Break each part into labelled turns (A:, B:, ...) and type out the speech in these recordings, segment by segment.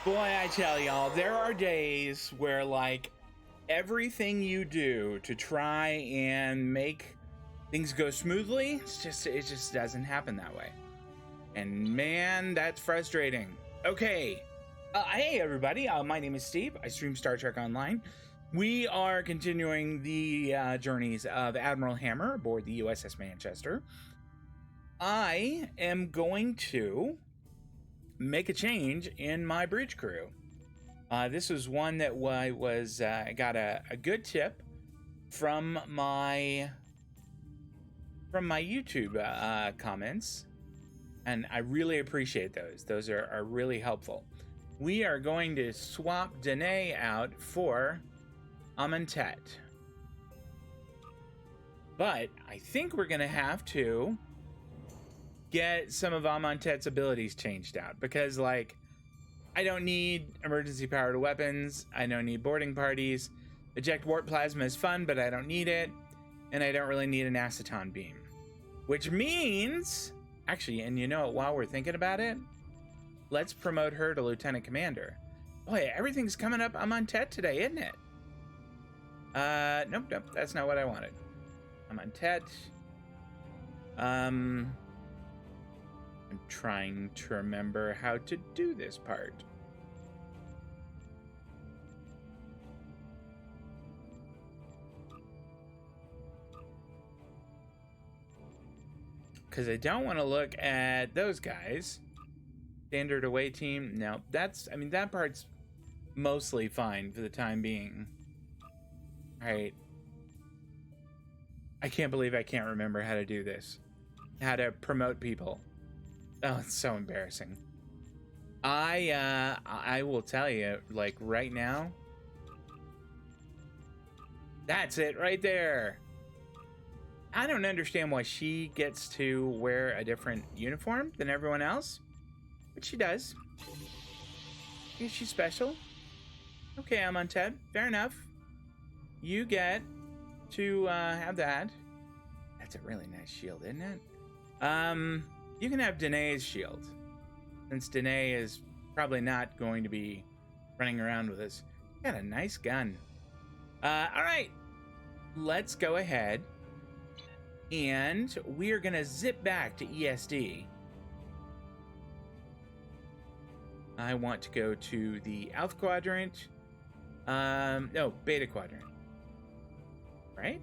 A: Boy, I tell y'all, there are days where like everything you do to try and make things go smoothly, it just doesn't happen that way. And man, that's frustrating. Okay. Hey everybody, my name is Steve. I stream Star Trek Online. We are continuing the journeys of Admiral Hammer aboard the USS Manchester. I am going to make a change in my bridge crew. This was one that I got a good tip from my YouTube comments, and I really appreciate those. Those are really helpful. We are going to swap Danae out for Amontet, but I think we're gonna have to get some of Amontet's abilities changed out, because like I don't need emergency powered weapons, I don't need boarding parties, eject warp plasma is fun but I don't need it, and I don't really need an aceton beam, which means actually, and you know what, while we're thinking about it, let's promote her to lieutenant commander. Boy, everything's coming up Amontet today, isn't it? Nope, that's not what I wanted. Amontet. I'm trying to remember how to do this part. Because I don't want to look at those guys. Standard away team. No, that part's mostly fine for the time being. All right. I can't believe I can't remember how to do this. How to promote people. Oh, it's so embarrassing. I will tell you, like right now, that's it right there. I don't understand why she gets to wear a different uniform than everyone else, but she does. Is she special? Okay, Amontet, fair enough. You get to have that. That's a really nice shield, isn't it? You can have Danae's shield, since Danae is probably not going to be running around with us. Got a nice gun. All right, let's go ahead, and we are gonna zip back to ESD. I want to go to the Alpha Quadrant. No, Beta Quadrant. Right?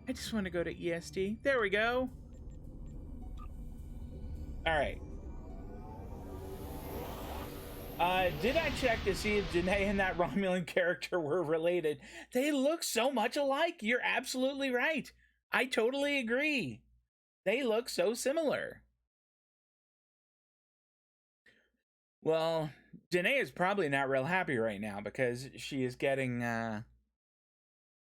A: I just want to go to ESD. There we go. All right. Did I check to see if Danae and that Romulan character were related? They look so much alike. You're absolutely right. I totally agree. They look so similar. Well, Danae is probably not real happy right now because she is getting,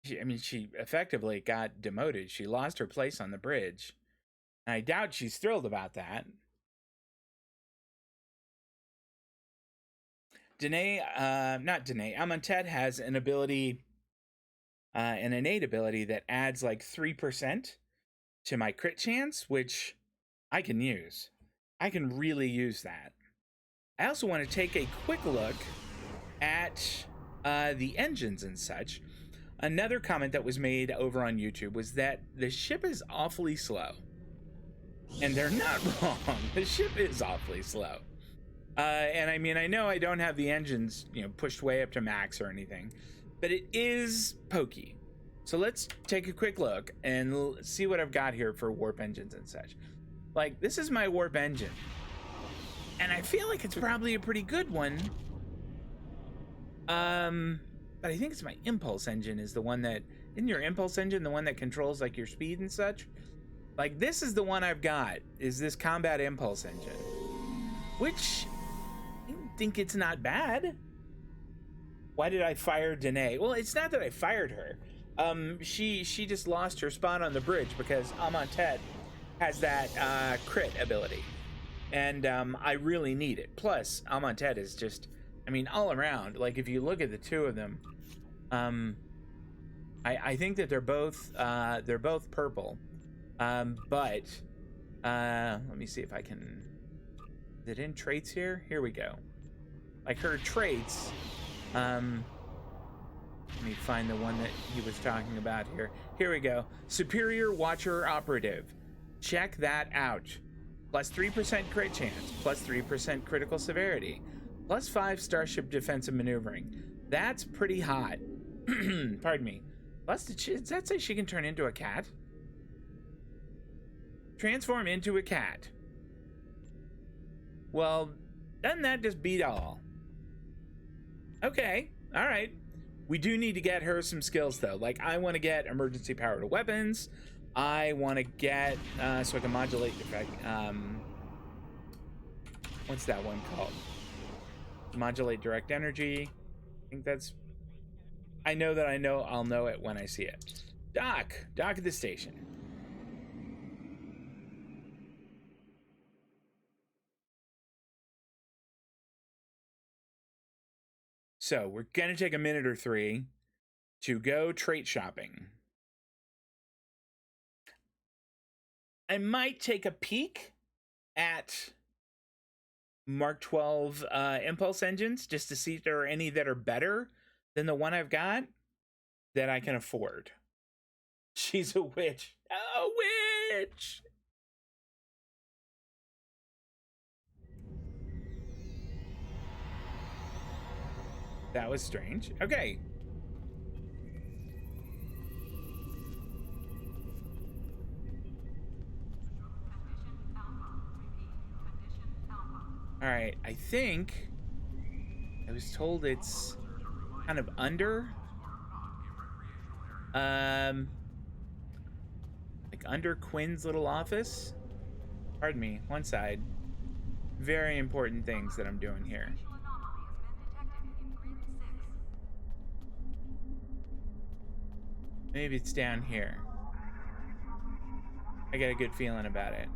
A: she effectively got demoted. She lost her place on the bridge. And I doubt she's thrilled about that. Amontet has an ability, an innate ability that adds like 3% to my crit chance, which I can use. I can really use that. I also want to take a quick look at the engines and such. Another comment that was made over on YouTube was that the ship is awfully slow. And they're not wrong. The ship is awfully slow. And I mean, I know I don't have the engines, pushed way up to max or anything, but it is pokey. So let's take a quick look and see what I've got here for warp engines and such. Like, this is my warp engine. And I feel like it's probably a pretty good one. But I think it's my impulse engine is the one that, isn't your impulse engine the one that controls like your speed and such? Like, this is the one I've got, is this combat impulse engine. Which, I think it's not bad. Why did I fire Danae? Well, it's not that I fired her. She just lost her spot on the bridge because Amontet has that crit ability. And I really need it. Plus, Amontet is just, all around. Like, if you look at the two of them, I think that they're both purple. But Let me see if I can... Is it in traits here? Here we go. Like her traits. Let me find the one that he was talking about here. Here we go. Superior Watcher Operative. Check that out. Plus 3% crit chance. Plus 3% critical severity. Plus 5 Starship Defensive Maneuvering. That's pretty hot. Pardon me. Plus, does that say she can turn into a cat? Transform into a cat. Well, doesn't that just beat all? Okay, all right. We do need to get her some skills, though. Like, I want to get emergency power to weapons. I want to get, so I can modulate effect. What's that one called? Modulate direct energy. I think that's... I know that I'll know it when I see it. Dock at the station. So we're gonna take a minute or three to go trait shopping. I might take a peek at Mark 12 impulse engines just to see if there are any that are better than the one I've got that I can afford. She's a witch. A witch! That was strange. Okay. All right, I think I was told it's kind of under. Like under Quinn's little office. Pardon me, one side. Very important things that I'm doing here. Maybe it's down here. I got a good feeling about it.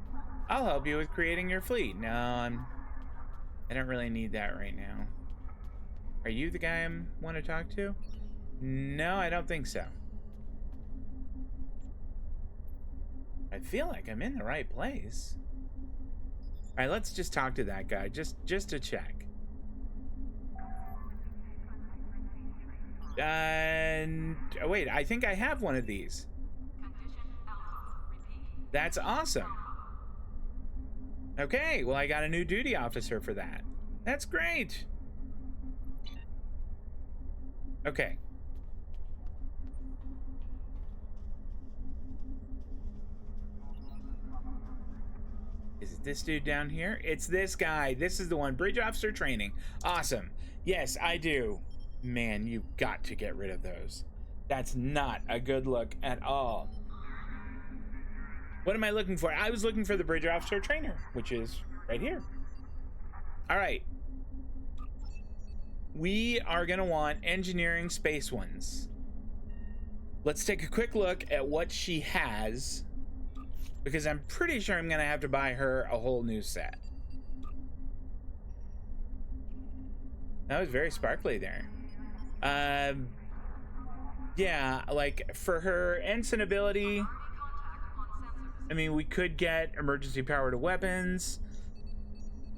A: I'll help you with creating your fleet. No, I don't really need that right now. Are you the guy I want to talk to? No, I don't think so. I feel like I'm in the right place. All right, let's just talk to that guy, just to check. And oh, wait, I think I have one of these. That's awesome. Okay, well, I got a new duty officer for that. That's great. Okay. Is it this dude down here? It's this guy. This is the one. Bridge officer training. Awesome. Yes, I do. Man, you've got to get rid of those. That's not a good look at all. What am I looking for? I was looking for the bridge officer trainer, which is right here. All right. We are going to want engineering space ones. Let's take a quick look at what she has, because I'm pretty sure I'm going to have to buy her a whole new set. That was very sparkly there. Yeah, like for her ensign ability, I mean, we could get emergency power to weapons.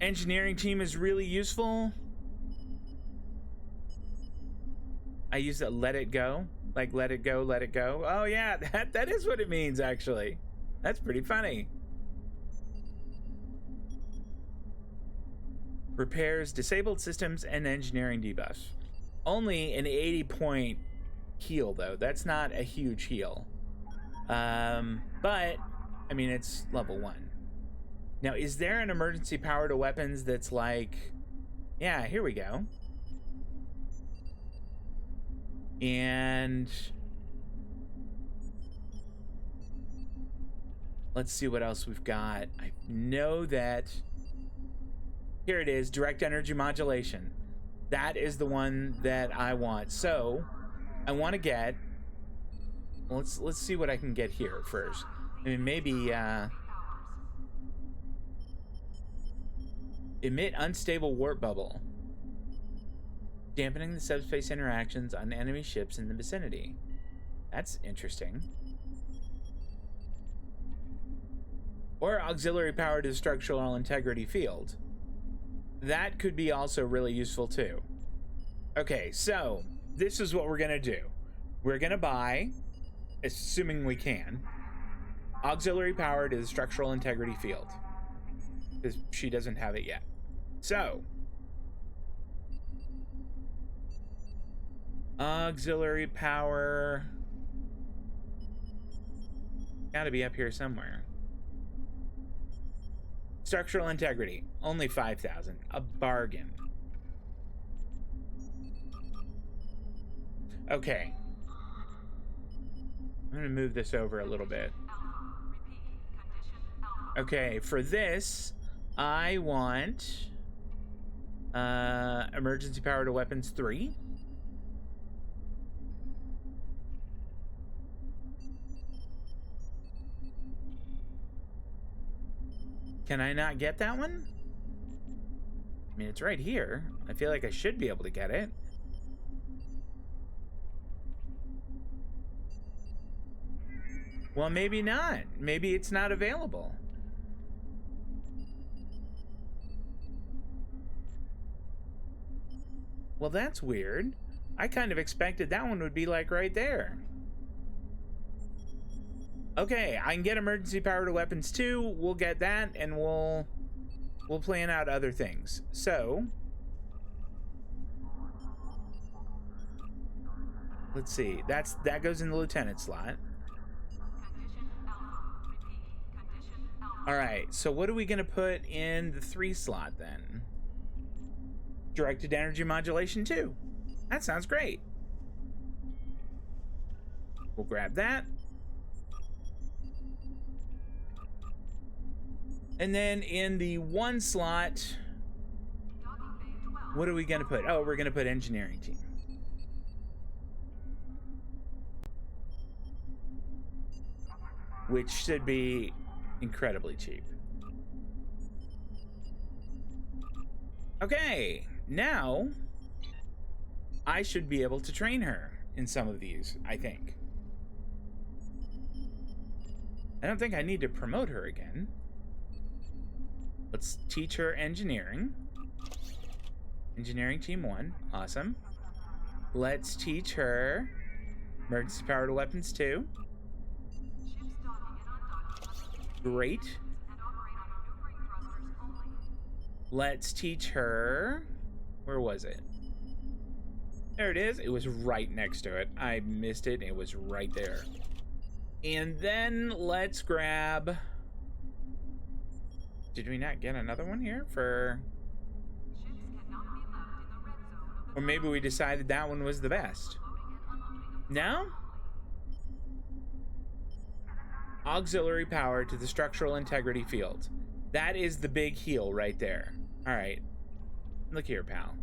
A: Engineering team is really useful. I use that let it go. Like let it go, let it go. Oh yeah, that is what it means actually. That's pretty funny. Repairs disabled systems and engineering debuffs. Only an 80-point heal though. That's not a huge heal. But I mean, it's level 1. Now, is there an emergency power to weapons that's like, yeah, here we go. And let's see what else we've got. I know that here it is, direct energy modulation. That is the one that I want. So I want to get, let's see what I can get here first. I mean, maybe emit unstable warp bubble, dampening the subspace interactions on enemy ships in the vicinity. That's interesting. Or auxiliary power to the structural integrity field. That could be also really useful too. Okay, so this is what we're gonna do. We're gonna buy, assuming we can, auxiliary power to the structural integrity field. Because she doesn't have it yet. So, auxiliary power. Gotta be up here somewhere. Structural integrity, only 5,000. A bargain. Okay. I'm gonna move this over a little bit. Okay, for this, I want emergency power to weapons 3. Can I not get that one? I mean, it's right here. I feel like I should be able to get it. Well, maybe not. Maybe it's not available. Well, that's weird. I kind of expected that one would be like right there. Okay, I can get emergency power to weapons 2. We'll get that, and we'll plan out other things. So, let's see. That goes in the lieutenant slot. All right. So what are we gonna put in the 3 slot then? Directed energy modulation 2. That sounds great. We'll grab that. And then in the 1 slot, what are we gonna put? Oh, we're gonna put engineering team. Which should be incredibly cheap. Okay, now I should be able to train her in some of these, I think. I don't think I need to promote her again. Let's teach her engineering. Engineering team 1, awesome. Let's teach her emergency power to weapons 2. Great. Let's teach her, where was it? There it is. It was right next to it. I missed it. It was right there. And then let's grab, did we not get another one here for, or maybe we decided that one was the best. No? Auxiliary power to the structural integrity field. That is the big heal right there. All right. Look here, pal.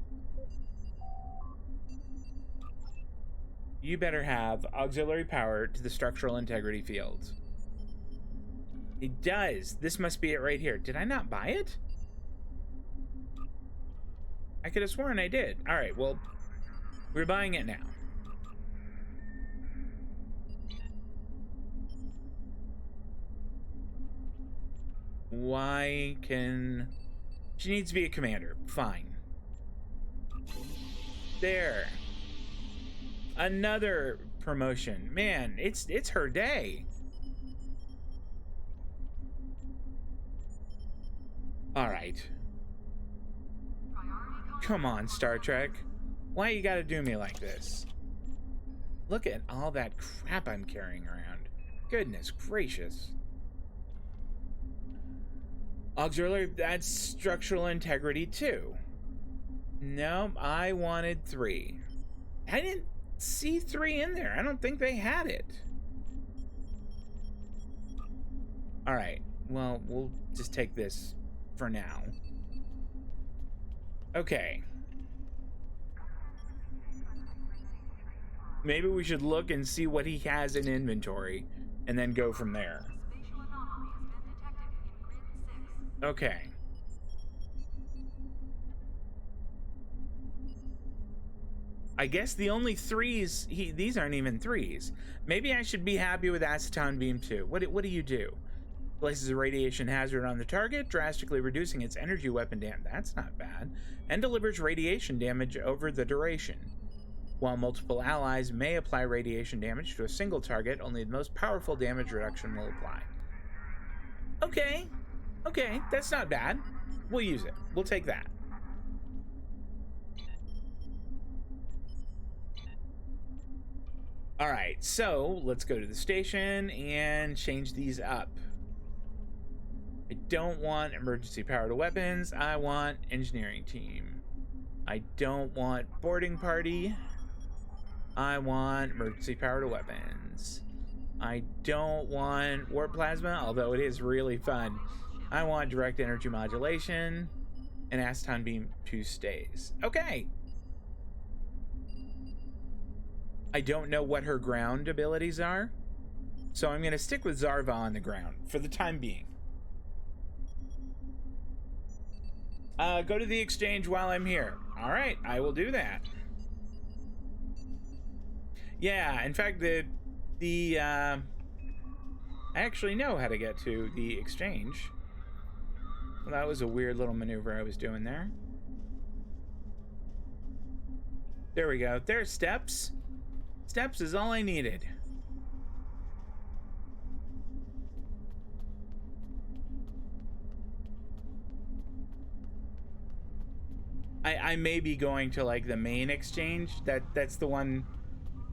A: You better have auxiliary power to the structural integrity field. It does. This must be it right here. Did I not buy it? I could have sworn I did. All right, well, we're buying it now. Why can... She needs to be a commander. Fine. There. Another promotion. Man, it's her day. All right. Come on, Star Trek. Why you gotta do me like this? Look at all that crap I'm carrying around. Goodness gracious. Auxiliary, that's structural integrity 2. Nope, I wanted 3. I didn't see 3 in there. I don't think they had it. All right, well, we'll just take this for now. Okay. Maybe we should look and see what he has in inventory and then go from there. Okay. I guess the only 3s, these aren't even 3s. Maybe I should be happy with Aceton Beam 2. What do you do? Places a radiation hazard on the target, drastically reducing its energy weapon damage. That's not bad. And delivers radiation damage over the duration. While multiple allies may apply radiation damage to a single target, only the most powerful damage reduction will apply. Okay. Okay, that's not bad. We'll use it. We'll take that. All right, so let's go to the station and change these up. I don't want emergency powered weapons. I want engineering team. I don't want boarding party. I want emergency powered weapons. I don't want warp plasma, although it is really fun. I want direct energy modulation and Aston beam 2 stays. Okay. I don't know what her ground abilities are, so I'm going to stick with Zarva on the ground for the time being. Go to the exchange while I'm here. All right, I will do that. Yeah, in fact, I actually know how to get to the exchange. Well, that was a weird little maneuver I was doing there. There we go. There's steps. Steps is all I needed. I may be going to like the main exchange. That's the one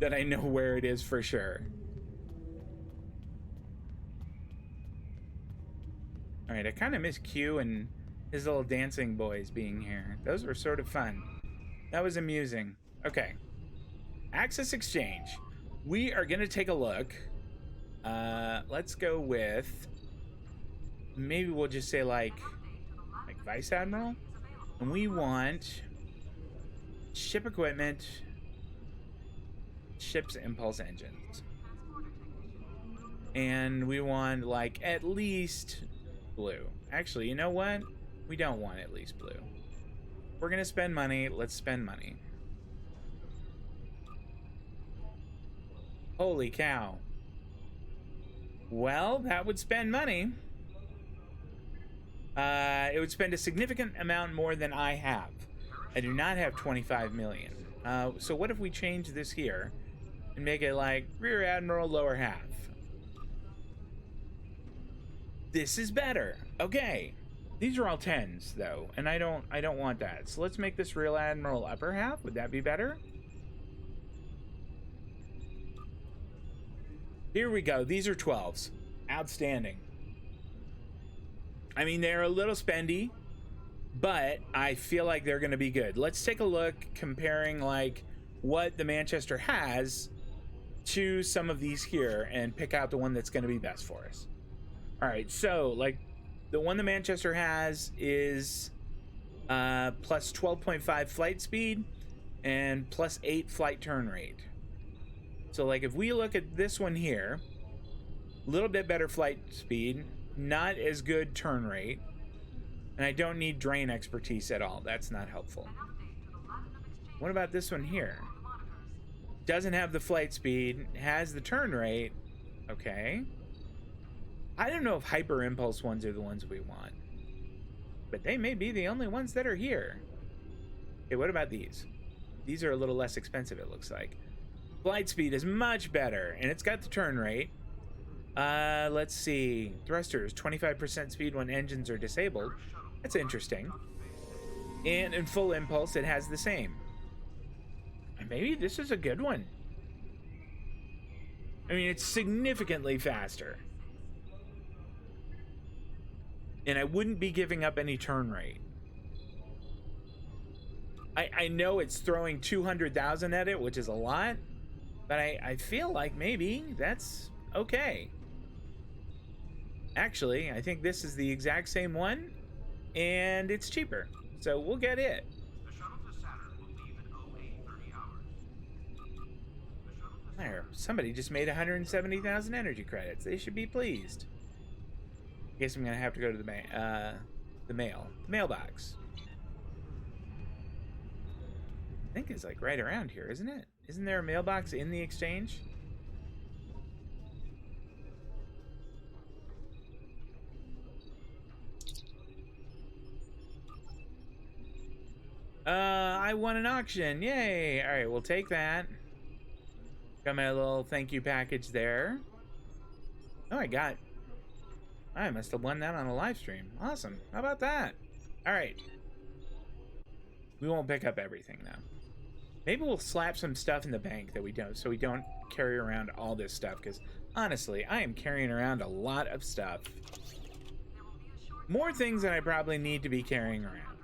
A: that I know where it is for sure. All right, I kind of miss Q and his little dancing boys being here. Those were sort of fun. That was amusing. Okay. Access exchange. We are gonna take a look. Let's go with, maybe we'll just say like Vice Admiral. And we want ship equipment, ship's impulse engines. And we want like at least blue. Actually, you know what? We don't want at least blue. We're gonna spend money. Let's spend money. Holy cow. Well, that would spend money. It would spend a significant amount more than I have. I do not have 25 million. So what if we change this here and make it like Rear Admiral lower half? This is better. Okay. These are all 10s though, and I don't want that. So let's make this Rear Admiral upper half. Would that be better? Here we go. These are 12s. Outstanding. I mean, they're a little spendy, but I feel like they're going to be good. Let's take a look comparing like what the Manchester has to some of these here and pick out the one that's going to be best for us. All right, so like the one the Manchester has is plus 12.5 flight speed and plus 8 flight turn rate. So like if we look at this one here, a little bit better flight speed, not as good turn rate, and I don't need drain expertise at all. That's not helpful. What about this one here? Doesn't have the flight speed, has the turn rate. Okay. I don't know if hyper impulse ones are the ones we want, but they may be the only ones that are here. Okay, what about these? These are a little less expensive, it looks like. Flight speed is much better, and it's got the turn rate. Let's see. Thrusters, 25% speed when engines are disabled. That's interesting. And in full impulse, it has the same. Maybe this is a good one. I mean, it's significantly faster. And I wouldn't be giving up any turn rate. I know it's throwing 200,000 at it, which is a lot. But I feel like maybe that's okay. Actually, I think this is the exact same one, and it's cheaper. So we'll get it. There, somebody just made 170,000 energy credits. They should be pleased. I guess I'm gonna have to go to the mailbox. I think it's like right around here, isn't it? Isn't there a mailbox in the exchange? I won an auction. Yay. All right, we'll take that. Got my little thank you package there. Oh, I must have won that on a live stream. Awesome. How about that? All right. We won't pick up everything, though. Maybe we'll slap some stuff in the bank that we don't, so we don't carry around all this stuff, because honestly, I am carrying around a lot of stuff. More things than I probably need to be carrying around.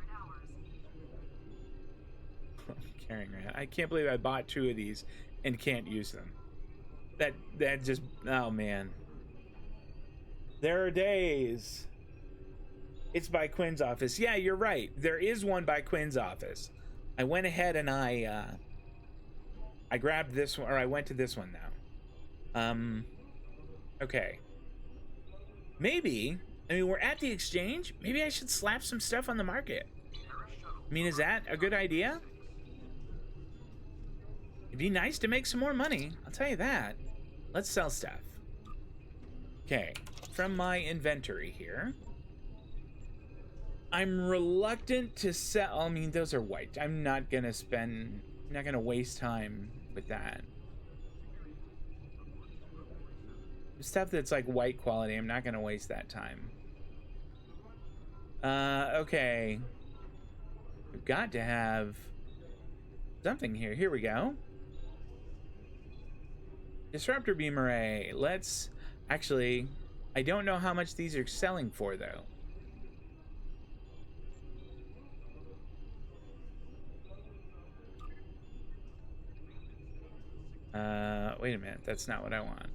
A: Carrying around. I can't believe I bought 2 of these and can't use them. That just, oh man. There are days. It's by Quinn's office. Yeah, you're right. There is one by Quinn's office. I went ahead and I grabbed this one, or I went to this one now. Okay. Maybe, I mean, we're at the exchange. Maybe I should slap some stuff on the market. I mean, is that a good idea? It'd be nice to make some more money. I'll tell you that. Let's sell stuff. Okay, from my inventory here. I'm reluctant to sell. I mean, those are white. I'm not gonna waste time with that. Stuff that's like white quality, I'm not gonna waste that time. Okay. We've got to have something here. Here we go. Disruptor beam array. Let's actually, I don't know how much these are selling for though. Wait a minute, that's not what I want.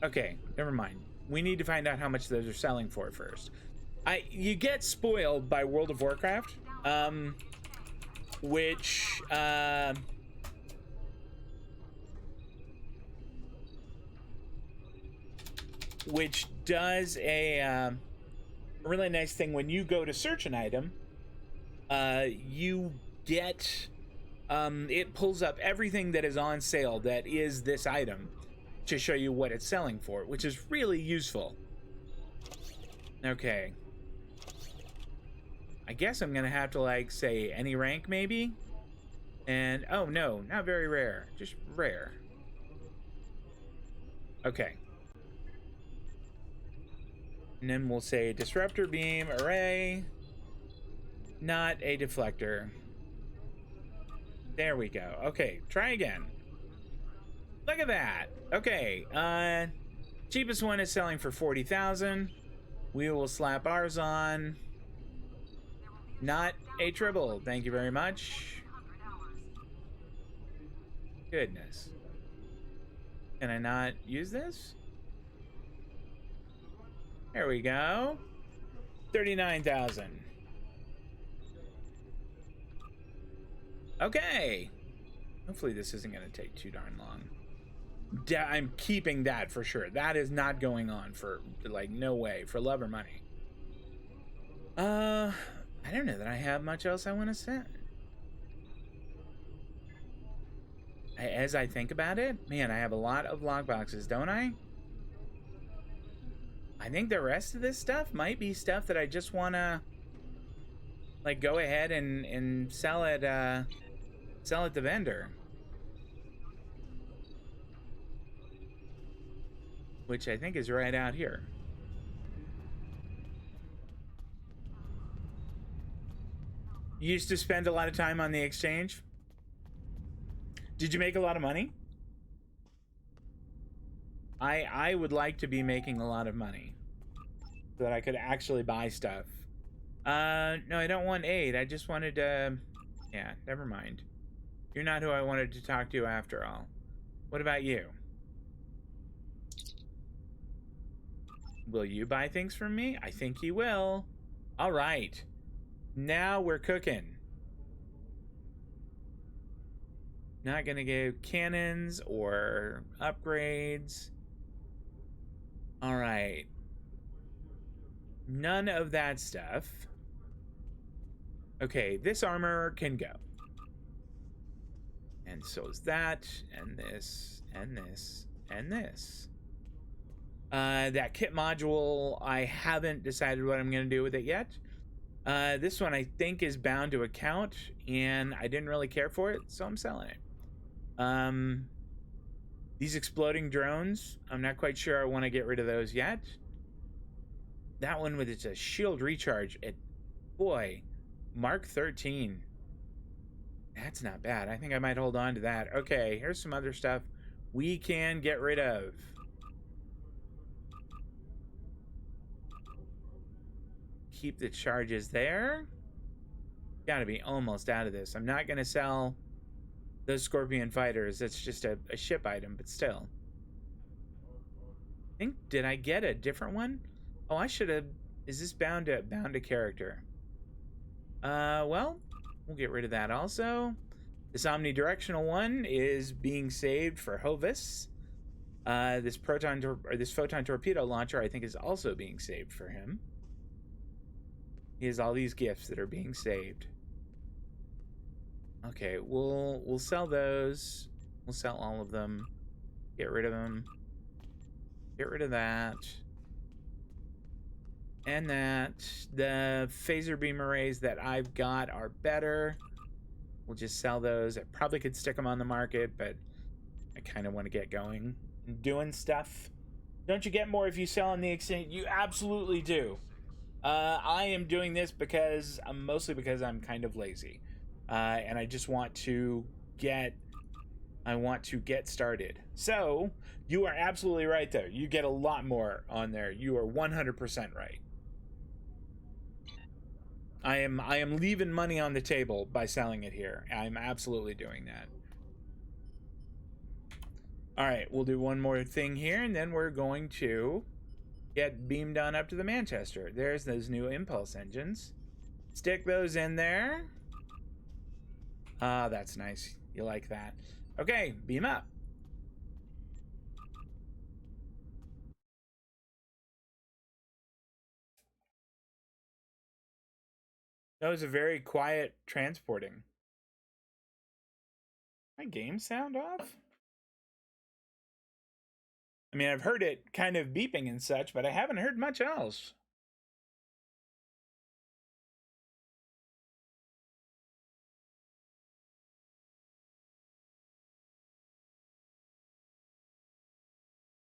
A: Okay, never mind. We need to find out how much those are selling for first. You get spoiled by World of Warcraft, which does a really nice thing. When you go to search an item, you get it pulls up everything that is on sale that is this item to show you what it's selling for, which is really useful. Okay. I guess I'm gonna have to like say any rank maybe. And oh no, not very rare, just rare. Okay. And then we'll say disruptor beam array, not a deflector. There we go. Okay, try again. Look at that. Okay, cheapest one is selling for 40,000. We will slap ours on. Not a triple. Thank you very much. Goodness. Can I not use this? There we go. 39,000. Okay. Hopefully this isn't going to take too darn long. I'm keeping that for sure. That is not going on for, like, no way. For love or money. I don't know that I have much else I want to say. As I think about it, man, I have a lot of lockboxes, don't I? I think the rest of this stuff might be stuff that I just want to, like, go ahead and sell at the vendor. Which I think is right out here. You used to spend a lot of time on the exchange? Did you make a lot of money? I would like to be making a lot of money so that I could actually buy stuff. No, I don't want aid. I just wanted to... Yeah, never mind. You're not who I wanted to talk to after all. What about you? Will you buy things from me? I think you will. All right. Now we're cooking. Not gonna give cannons or upgrades. All right. None of that stuff. Okay, this armor can go. And so is that, and this, and this, and this. That kit module, I haven't decided what I'm going to do with it yet. This one I think is bound to account, and I didn't really care for it, so I'm selling it. These exploding drones, I'm not quite sure I want to get rid of those yet. That one with its a shield recharge at, boy, Mark 13. That's not bad. I think I might hold on to that. Okay, here's some other stuff we can get rid of. Keep the charges there. Gotta be almost out of this. I'm not gonna sell those Scorpion fighters. That's just a ship item, but still. I think, did I get a different one? Oh, I should have. Is this bound to character? Well, we'll get rid of that also. This omnidirectional one is being saved for Hovis. This photon torpedo launcher, I think, is also being saved for him. He has all these gifts that are being saved. Okay, we'll sell those. We'll sell all of them. Get rid of them. Get rid of that. And that. The phaser beam arrays that I've got are better. We'll just sell those. I probably could stick them on the market, but I kind of want to get going and doing stuff. Don't you get more if you sell on the exchange? You absolutely do. I am doing this because mostly because I'm kind of lazy, and I just want to get started. So you are absolutely right there. You get a lot more on there. You are 100% right. I am leaving money on the table by selling it here. I'm absolutely doing that. All right, we'll do one more thing here, and then we're going to get beamed on up to the Manchester. There's those new impulse engines. Stick those in there. Ah, that's nice. You like that. Okay, beam up. That was a very quiet transporting. My game sound off? I mean, I've heard it kind of beeping and such, but I haven't heard much else.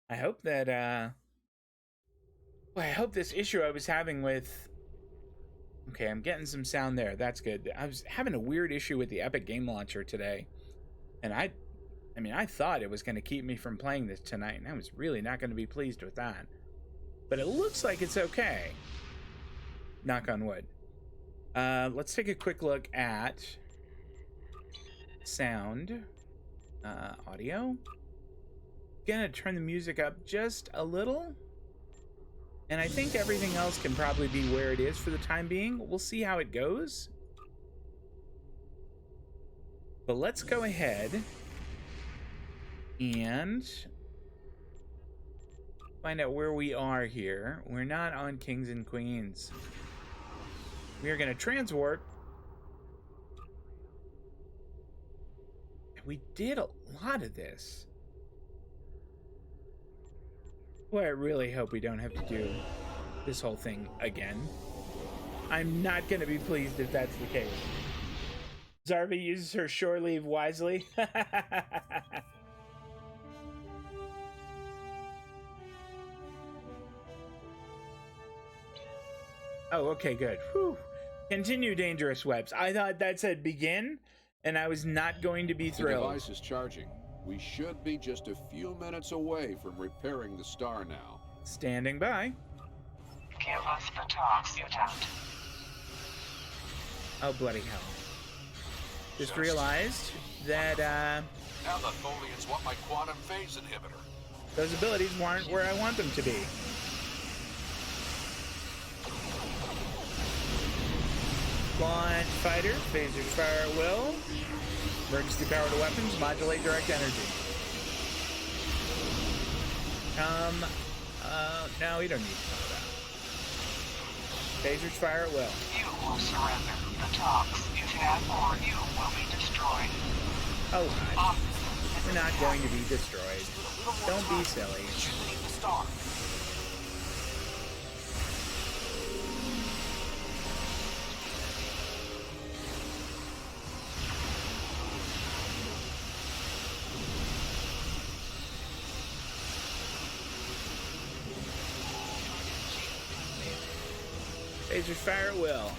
A: I hope that, well, I hope this issue I was having with... Okay, I'm getting some sound there. That's good. I was having a weird issue with the Epic Game Launcher today. And I mean, I thought it was going to keep me from playing this tonight, and I was really not going to be pleased with that. But it looks like it's okay. Knock on wood. Let's take a quick look at sound. Audio. Gonna turn the music up just a little. And I think everything else can probably be where it is for the time being. We'll see how it goes. But let's go ahead and find out where we are here. We're not on Kings and Queens. We are going to transwarp. We did a lot of this. Boy, I really hope we don't have to do this whole thing again. I'm not going to be pleased if that's the case. Zarvi uses her shore leave wisely. Oh, okay, good. Whew. Continue dangerous webs. I thought that said begin, and I was not going to be thrilled.
B: The device is charging. We should be just a few minutes away from repairing the star now.
A: Standing by.
C: Give us the talks, mutant.
A: Oh, bloody hell. Just realized that,
D: Now the Tholians want my quantum phase inhibitor.
A: those abilities weren't where I want them to be. Launch fighter, phasers fire at will. Emergency powered weapons, modulate direct energy. No, we don't need to know that. Phasers fire at will.
C: You will surrender the talks, mutant, or you will be destroyed.
A: Oh, hush. We're not going to be destroyed. Don't be silly.
D: Shooting the star.
A: Phasers fire at will.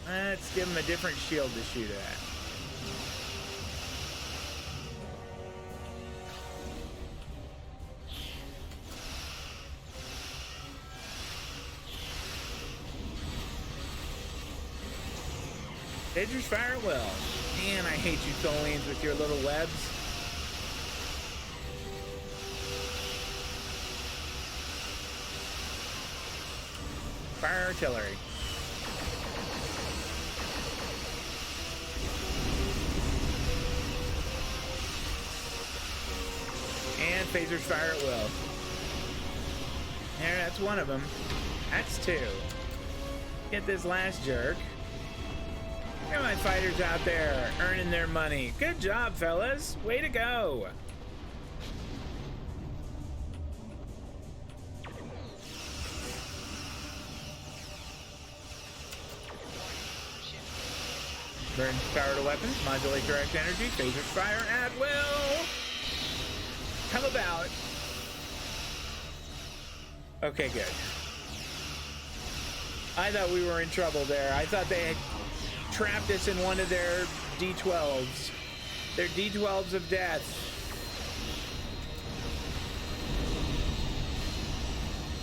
A: Let's give him a different shield to shoot at. Phasers fire at will. Man, I hate you Tholians with your little webs. Fire artillery. And phasers fire at will. There, that's one of them. That's two. Get this last jerk. Look at my fighters out there earning their money. Good job, fellas. Way to go. Burns power to weapons, modulate direct energy, phasers fire at will. Come about. Okay, good. I thought we were in trouble there. I thought they had trapped us in one of their D12s. Their D12s of death.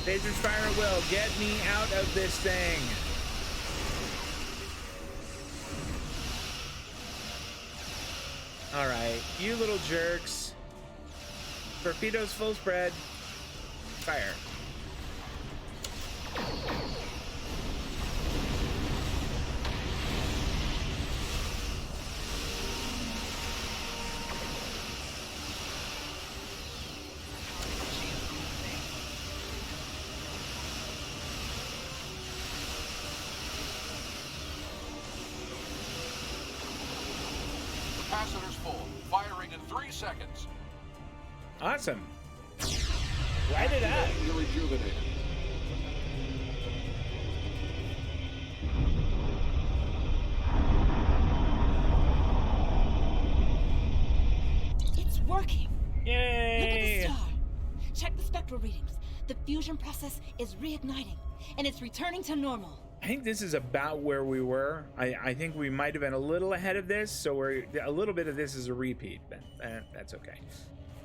A: Phasers fire at will. Get me out of this thing. Alright, you little jerks. Torpedoes full spread. Fire.
D: Capacitor's full. Firing in 3 seconds.
A: Awesome. Light it up.
B: You're rejuvenated.
E: It's working.
A: Yay!
E: Look at the star. Check the spectral readings. The fusion process is reigniting, and it's returning to normal.
A: I think this is about where we were. I think we might have been a little ahead of this, so a little bit of this is a repeat, but that's okay.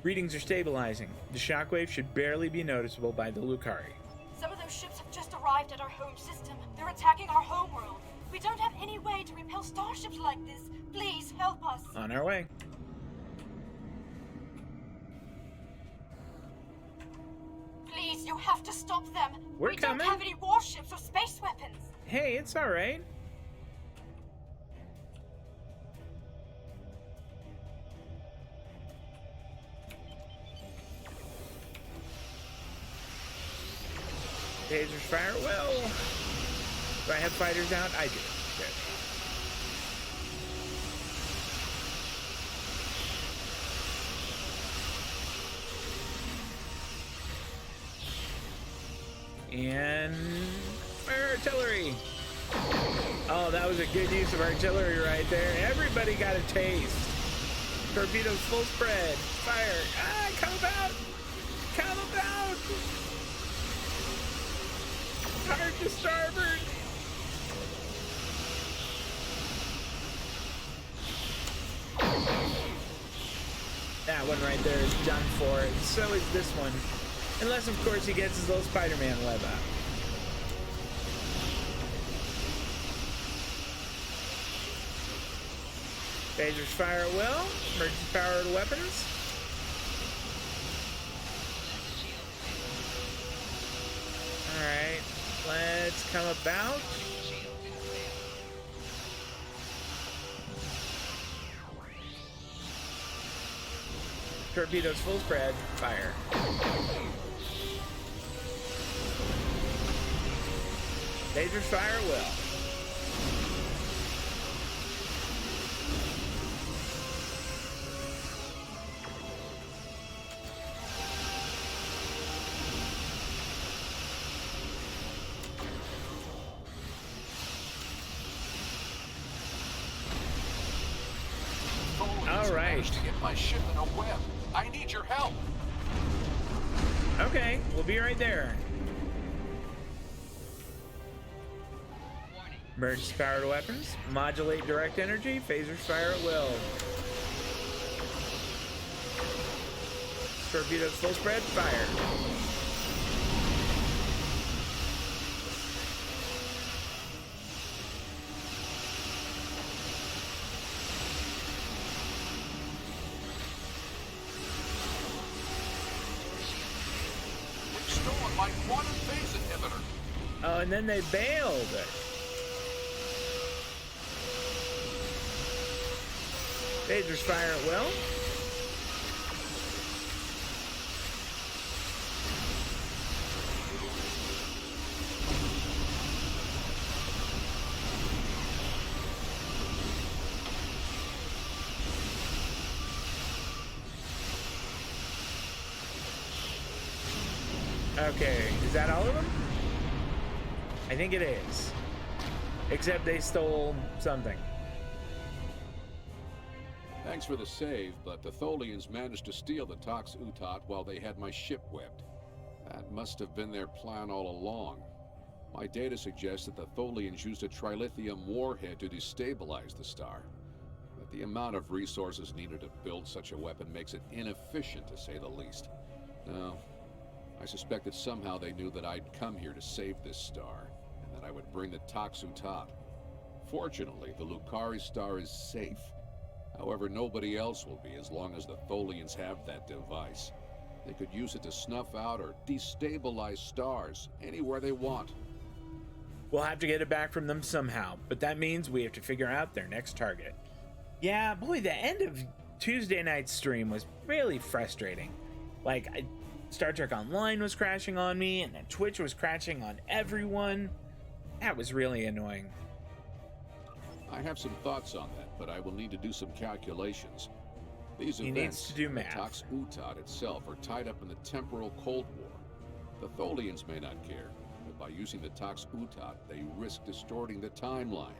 A: Readings are stabilizing. The shockwave should barely be noticeable by the Lucari.
F: Some of those ships have just arrived at our home system. They're attacking our homeworld. We don't have any way to repel starships like this. Please help us.
A: On our way.
F: Please, you have to stop them.
A: We're
F: we
A: coming.
F: don't have any warships or space weapons.
A: Hey, it's all right. Phasers fire at will. Do I have fighters out? I do. Good. And fire artillery. Oh, that was a good use of artillery right there. Everybody got a taste. Torpedoes full spread. Fire. Ah, come about. Come about. Hard to starboard. That one right there is done for, and so is this one. Unless, of course, he gets his little Spider-Man web out. Phasers fire at will. Emergency power to weapons. Alright, let's come about. Torpedoes full spread. Fire. Phasers fire at will.
D: All right. To get my ship in a web. I need your help.
A: Okay, we'll be right there. Emergency powered weapons. Modulate direct energy. Phasers fire at will. Torpedoes full spread. Fire.
D: They've stolen my quantum phase inhibitor.
A: Oh, and then they bailed. Phasers fire at will. Okay, is that all of them? I think it is. Except they stole something.
B: Thanks for the save, but the Tholians managed to steal the Tox Utot while they had my ship webbed. That must have been their plan all along. My data suggests that the Tholians used a trilithium warhead to destabilize the star. But the amount of resources needed to build such a weapon makes it inefficient, to say the least. No, I suspect that somehow they knew that I'd come here to save this star, and that I would bring the Tox Utot. Fortunately, the Lucari star is safe. However, nobody else will be as long as the Tholians have that device. They could use it to snuff out or destabilize stars anywhere they want.
A: We'll have to get it back from them somehow, but that means we have to figure out their next target. Yeah, boy, the end of Tuesday night's stream was really frustrating. Like, Star Trek Online was crashing on me, and then Twitch was crashing on everyone. That was really annoying.
B: I have some thoughts on that, but I will need to do some calculations. These
A: He
B: events,
A: needs to do
B: and
A: math.
B: the Tox Utot itself, are tied up in the Temporal Cold War. The Tholians may not care, but by using the Tox Utot, they risk distorting the timeline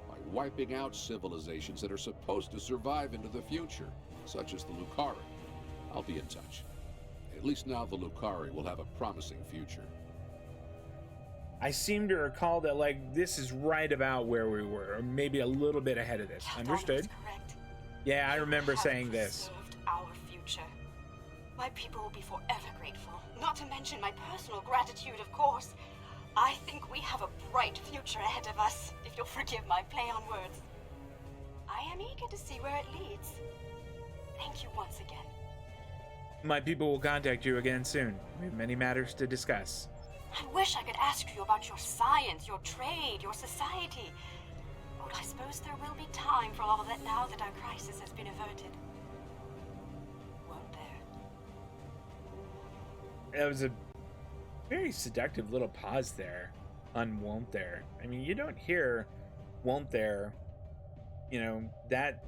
B: by wiping out civilizations that are supposed to survive into the future, such as the Lucari. I'll be in touch. At least now the Lucari will have a promising future.
A: I seem to recall that, like, this is right about where we were, or maybe a little bit ahead of this.
F: Caldana
A: Understood?
F: is correct.
A: Yeah, I remember
F: You have
A: saying this.
F: preserved our future. My people will be forever grateful. Not to mention my personal gratitude, of course. I think we have a bright future ahead of us, if you'll forgive my play on words. I am eager to see where it leads. Thank you once again.
A: My people will contact you again soon. We have many matters to discuss.
F: I wish I could ask you about your science, your trade, your society. But I suppose there will be time for all of that now that our crisis has been averted. Won't there?
A: That was a very seductive little pause there on won't there. I mean, you don't hear won't there, that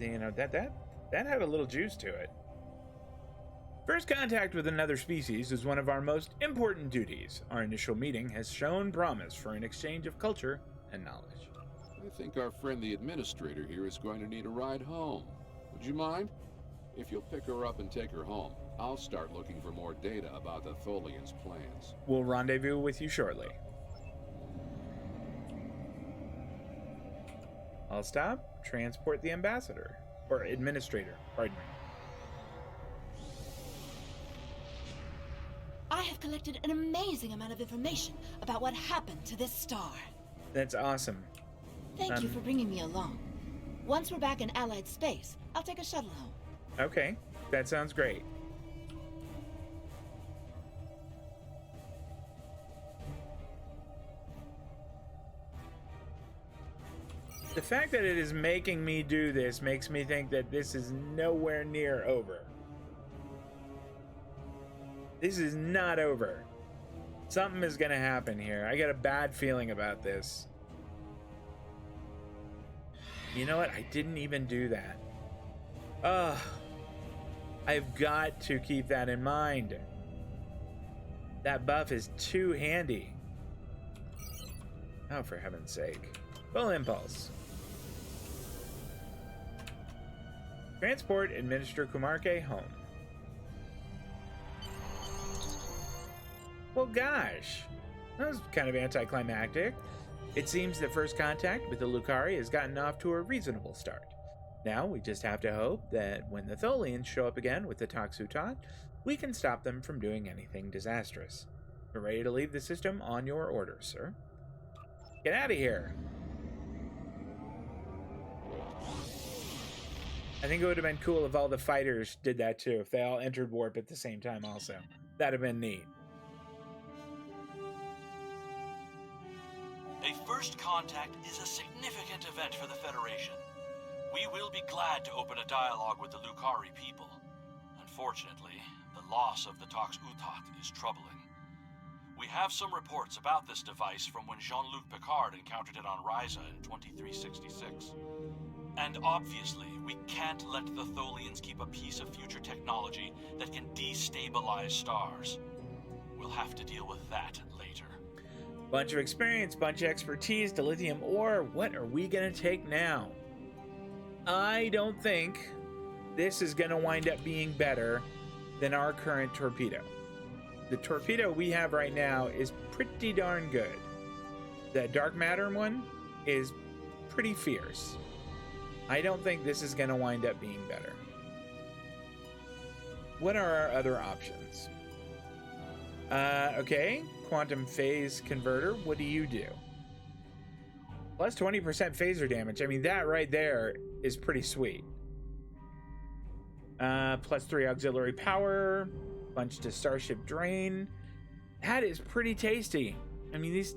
A: had a little juice to it. First contact with another species is one of our most important duties. Our initial meeting has shown promise for an exchange of culture and knowledge.
B: I think our friend the administrator here is going to need a ride home. Would you mind? If you'll pick her up and take her home, I'll start looking for more data about the Tholians' plans.
A: We'll rendezvous with you shortly. I'll stop, transport the ambassador, or administrator, pardon me.
E: I have collected an amazing amount of information about what happened to this star.
A: That's awesome.
E: Thank you for bringing me along. Once we're back in Allied space, I'll take a shuttle home.
A: Okay, that sounds great. The fact that it is making me do this makes me think that this is nowhere near over. This is not over. Something is gonna happen here. I got a bad feeling about this. You know what? I didn't even do that. Ugh. I've got to keep that in mind. That buff is too handy. Oh, for heaven's sake. Full impulse. Transport Administrator Kumarke home. Well, gosh, that was kind of anticlimactic. It seems that first contact with the Lucari has gotten off to a reasonable start. Now we just have to hope that when the Tholians show up again with the Toxutot, we can stop them from doing anything disastrous. We're ready to leave the system on your orders, sir. Get out of here. I think it would have been cool if all the fighters did that too, if they all entered warp at the same time also. That'd have been neat.
G: A first contact is a significant event for the Federation. We will be glad to open a dialogue with the Lucari people. Unfortunately, the loss of the Tox Utat is troubling. We have some reports about this device from when Jean-Luc Picard encountered it on Ryza in 2366. And obviously, we can't let the Tholians keep a piece of future technology that can destabilize stars. We'll have to deal with that later.
A: Bunch of experience, bunch of expertise, dilithium ore. What are we gonna take now? I don't think this is gonna wind up being better than our current torpedo. The torpedo we have right now is pretty darn good. The dark matter one is pretty fierce. I don't think this is gonna wind up being better. What are our other options? Okay, quantum phase converter. What do you do? Plus 20% phaser damage. I mean, that right there is pretty sweet. Plus 3 auxiliary power. Bunch to starship drain. That is pretty tasty. I mean, is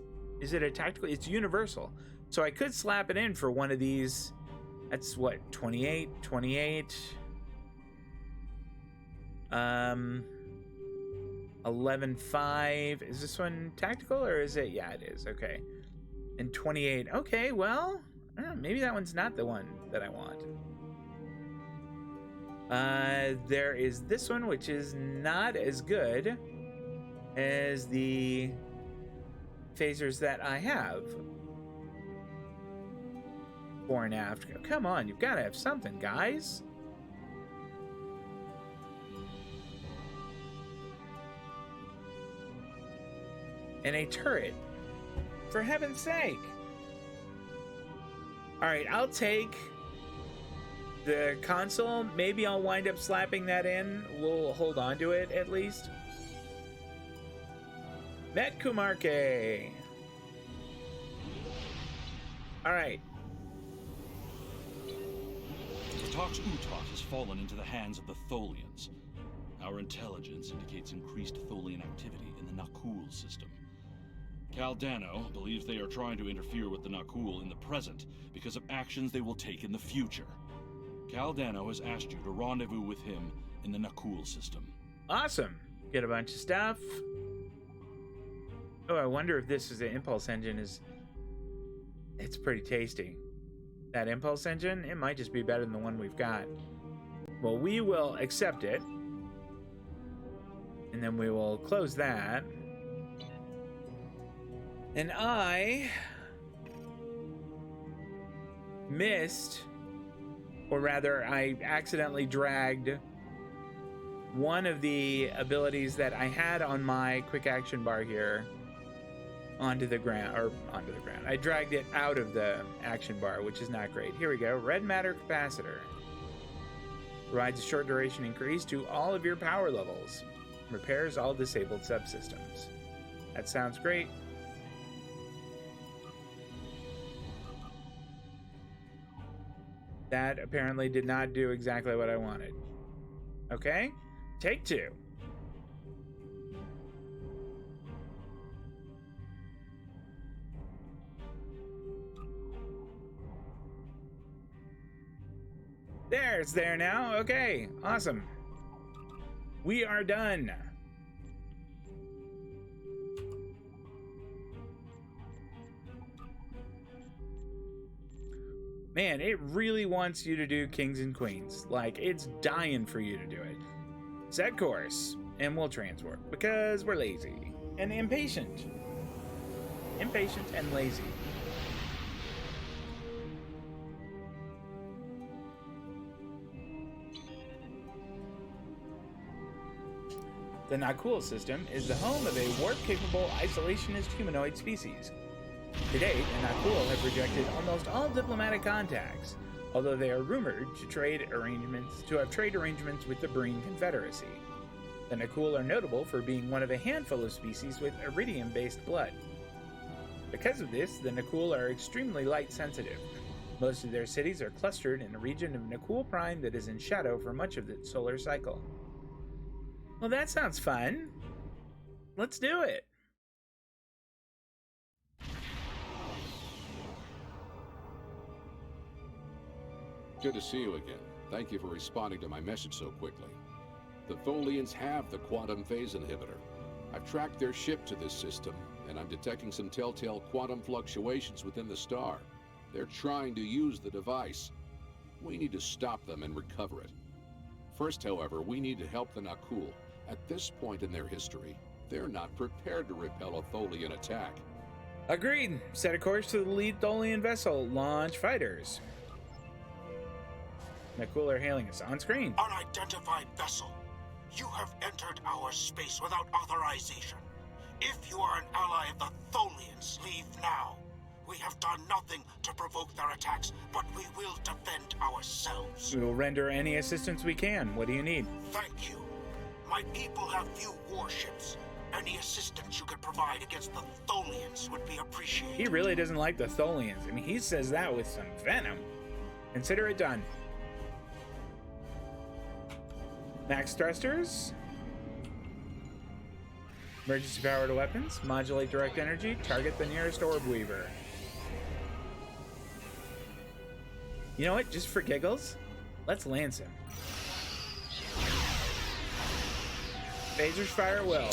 A: it a tactical? It's universal. So I could slap it in for one of these. That's what, 28, 28. 11.5. Is this one tactical or is it? Yeah, it is. Okay. And 28. Okay, well, maybe that one's not the one that I want. There is this one, which is not as good as the phasers that I have. Fore and aft. Come on, you've got to have something, guys. And a turret. For heaven's sake. Alright, I'll take the console. Maybe I'll wind up slapping that in. We'll hold on to it at least. Met Kumarke. Alright.
G: The Tox Utot has fallen into the hands of the Tholians. Our intelligence indicates increased Tholian activity in the Nakul system. Caldano believes they are trying to interfere with the Nakul in the present because of actions they will take in the future. Caldano has asked you to rendezvous with him in the Nakul system.
A: Awesome. Get a bunch of stuff. Oh, I wonder if this is an impulse engine. It's pretty tasty. That impulse engine, it might just be better than the one we've got. Well, we will accept it. And then we will close that. And I missed, or rather, I accidentally dragged one of the abilities that I had on my quick action bar here onto the ground. I dragged it out of the action bar, which is not great. Here we go. Red matter capacitor. Provides a short duration increase to all of your power levels. Repairs all disabled subsystems. That sounds great. That apparently did not do exactly what I wanted. Okay, take two. There, it's there now. Okay, awesome. We are done. Man, it really wants you to do kings and queens. Like, it's dying for you to do it. Set course, and we'll transport, because we're lazy and impatient. Impatient and lazy. The Nakul system is the home of a warp-capable isolationist humanoid species. To date, the Nakul have rejected almost all diplomatic contacts, although they are rumored to have trade arrangements with the Breen Confederacy. The Nakul are notable for being one of a handful of species with iridium-based blood. Because of this, the Nakul are extremely light-sensitive. Most of their cities are clustered in a region of Nakul Prime that is in shadow for much of the solar cycle. Well, that sounds fun. Let's do it.
B: Good to see you again. Thank you for responding to my message so quickly. The Tholians have the quantum phase inhibitor. I've tracked their ship to this system, and I'm detecting some telltale quantum fluctuations within the star. They're trying to use the device. We need to stop them and recover it. First, however, we need to help the Nakul. At this point in their history, they're not prepared to repel a Tholian attack.
A: Agreed. Set a course to the lead Tholian vessel. Launch fighters. Nakul are hailing us on screen.
H: Unidentified vessel. You have entered our space without authorization. If you are an ally of the Tholians, leave now. We have done nothing to provoke their attacks, but we will defend ourselves.
A: We will render any assistance we can. What do you need?
H: Thank you. My people have few warships. Any assistance you could provide against the Tholians would be appreciated.
A: He really doesn't like the Tholians. I mean, he says that with some venom. Consider it done. Max thrusters. Emergency power to weapons. Modulate direct energy. Target the nearest orb weaver. You know what? Just for giggles, let's lance him. Phasers fire well.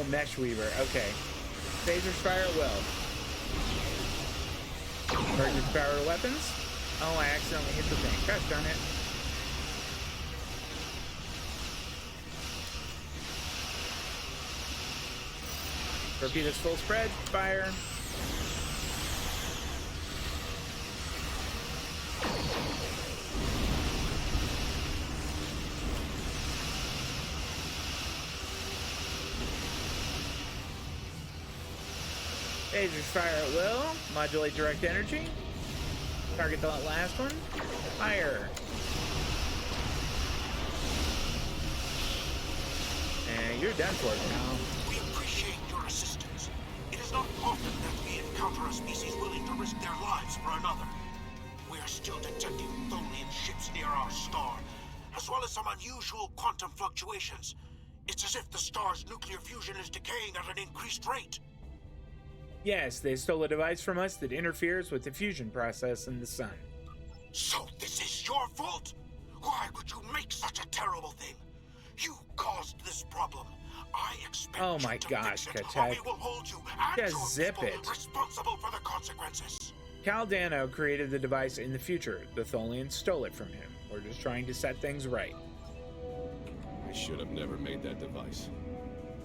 A: About Mesh Weaver. Okay. Phasers fire well. Emergency power to weapons. Oh, I accidentally hit the thing. Gosh darn it. Torpedoes full spread. Fire. Phasers fire at will. Modulate direct energy. Target the last one. Fire. And you're done for, pal.
H: We appreciate your assistance. It is not often that we encounter a species willing to risk their lives for another. We are still detecting Tholian ships near our star, as well as some unusual quantum fluctuations. It's as if the star's nuclear fusion is decaying at an increased rate.
A: Yes, they stole a device from us that interferes with the fusion process in the sun.
H: So this is your fault? Why would you make such a terrible thing? You caused this problem. I expect
A: Oh my
H: you to
A: gosh,
H: fix it, or
A: Katek.
H: we will hold you and
A: Just
H: your
A: zip
H: people
A: it.
H: responsible for the consequences.
A: Caldano created the device in the future. The Tholians stole it from him. We're just trying to set things right.
B: I should have never made that device.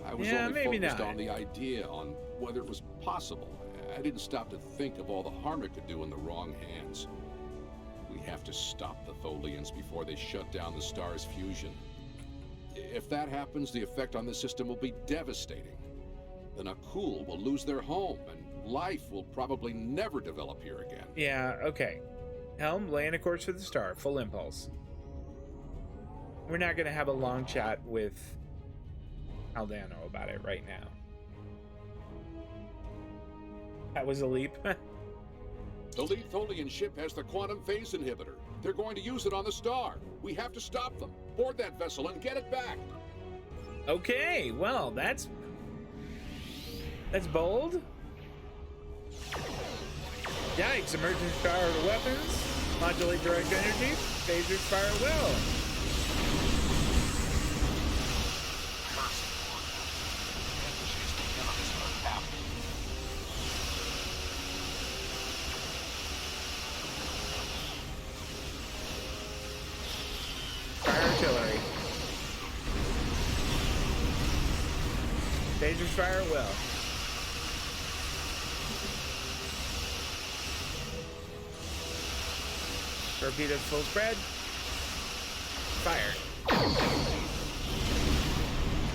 B: I was
A: Yeah,
B: only
A: maybe
B: focused
A: not.
B: on the idea, on whether it was possible. I didn't stop to think of all the harm it could do in the wrong hands. We have to stop the Tholians before they shut down the star's fusion. If that happens, the effect on the system will be devastating. The Nakul will lose their home, and life will probably never develop here again.
A: Yeah, okay. Helm, lay in a course for the star. Full impulse. We're not going to have a long chat with Caldano about it right now. That was a leap.
B: The lead Tholian ship has the quantum phase inhibitor. They're going to use it on the star. We have to stop them. Board that vessel and get it back.
A: Okay, well, that's bold. Yikes, emergency power to weapons. Modulate direct energy. Phasers fire well. Phasers fire at will. Torpedoes full spread. Fire.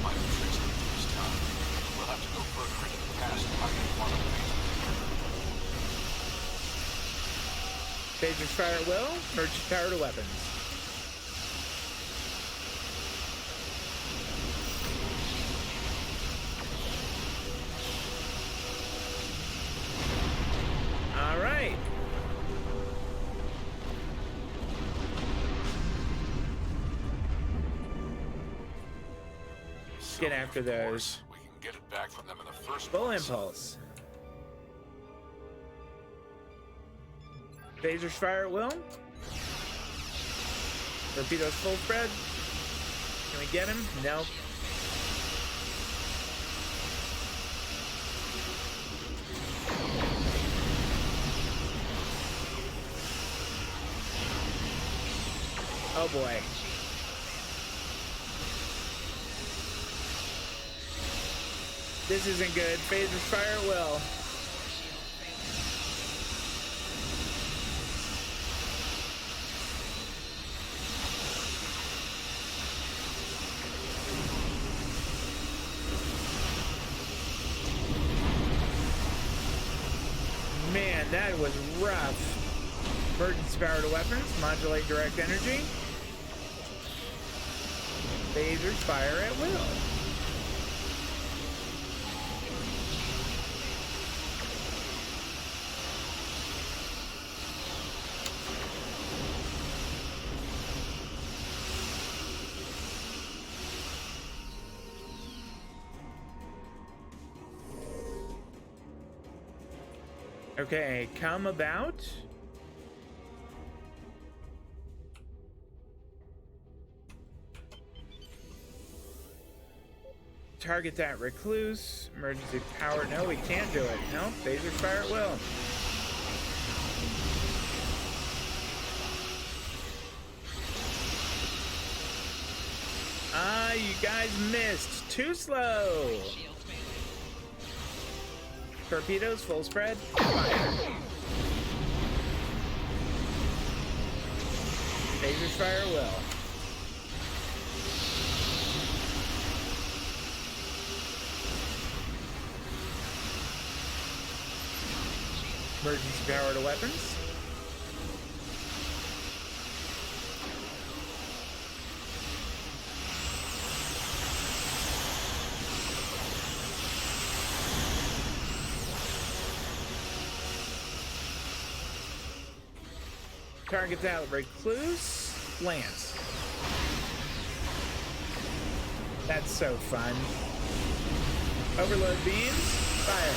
D: Might have fixed it this time. We'll have to go further into the past to find the quantum phase.
A: Phasers fire at will. Emergency power to weapons. All right. Get after those.
D: We can get it back from them in the first
A: Full
D: place.
A: impulse. Phasers fire at will. Torpedoes full spread. Can we get him? Nope. Oh boy. This isn't good. Phasers fire at will. Man, that was rough. Emergency power to weapons. Modulate direct energy. Phasers fire at will. Okay, come about. Target that recluse. Emergency power. No, we can't do it. No, phasers fire at will. Ah, you guys missed. Too slow. Torpedoes, full spread, fire. Phasers fire at will. Emergency power to weapons. Targets out recluse. Lance. That's so fun. Overload beams. Fire.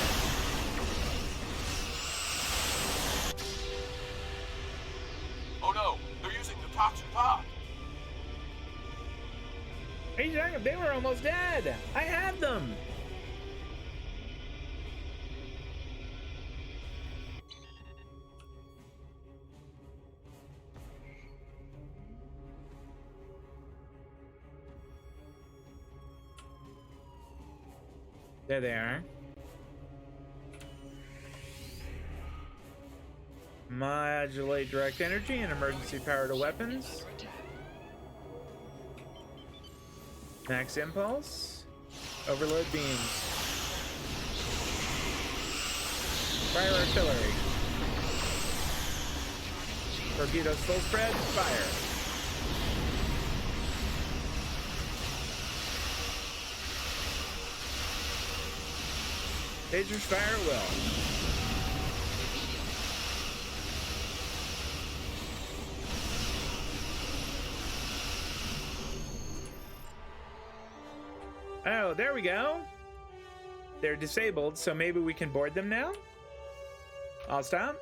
D: Oh no, they're using the toxin pod.
A: Are you talking? They were almost dead. I had them. There they are. Modulate direct energy and emergency power to weapons. Max impulse. Overload beams. Fire artillery. Torpedoes full spread. Fire. Phasers fire at will. Oh, there we go. They're disabled, so maybe we can board them now? I'll stop.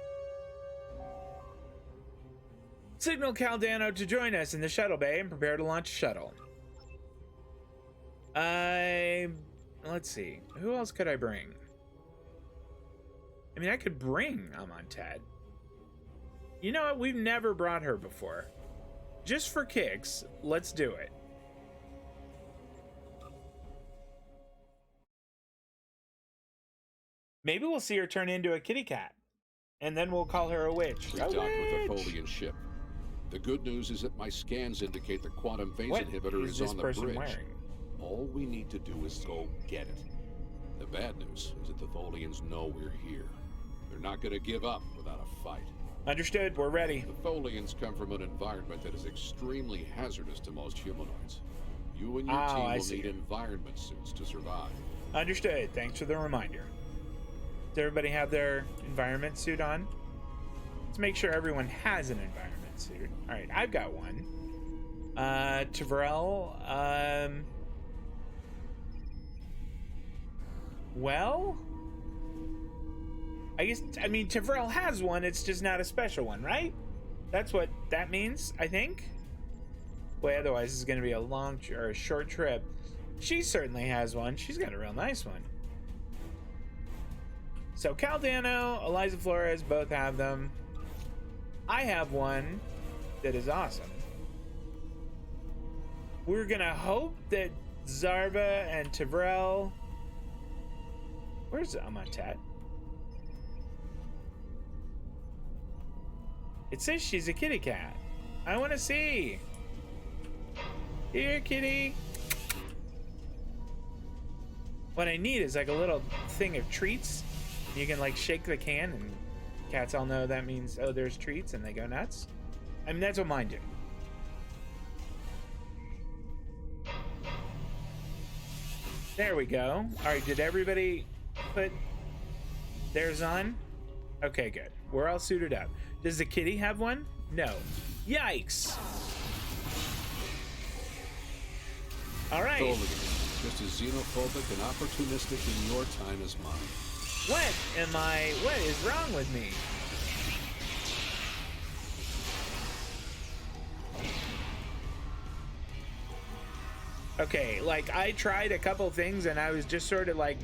A: Signal Caldano to join us in the shuttle bay and prepare to launch shuttle. Let's see. Who else could I bring? I mean, I could bring Amontet. You know what? We've never brought her before. Just for kicks, let's do it. Maybe we'll see her turn into a kitty cat, and then we'll call her a witch.
B: We docked with the Tholian ship. The good news is that my scans indicate the quantum phase
A: What
B: inhibitor
A: is
B: is
A: this
B: on the
A: person
B: bridge.
A: wearing?
B: All we need to do is go get it. The bad news is that the Tholians know we're here. They're not going to give up without a fight.
A: Understood. We're ready.
B: The Tholians come from an environment that is extremely hazardous to most humanoids. You and your team will need environment suits to survive.
A: Understood. Thanks for the reminder. Does everybody have their environment suit on? Let's make sure everyone has an environment suit. All right, I've got one. Temporal, well, I mean, Temporal has one, it's just not a special one, right? That's what that means, I think. Boy, otherwise this is going to be a long or a short trip. She certainly has one. She's got a real nice one. So Caldano, Eliza Flores both have them. I have one that is awesome. We're gonna hope that Zarba and Temporal. Where's Amontet? It says she's a kitty cat. I want to see. Here, kitty. What I need is like a little thing of treats. You can like shake the can and cats all know that means, oh, there's treats, and they go nuts. I mean, that's what mine do. There we go. All right, did everybody put theirs on? Okay, good. We're all suited up. Does the kitty have one? No. Yikes. All right.
B: Just as xenophobic and opportunistic in your time as mine.
A: What is wrong with me? Okay, like I tried a couple things and I was just sort of like,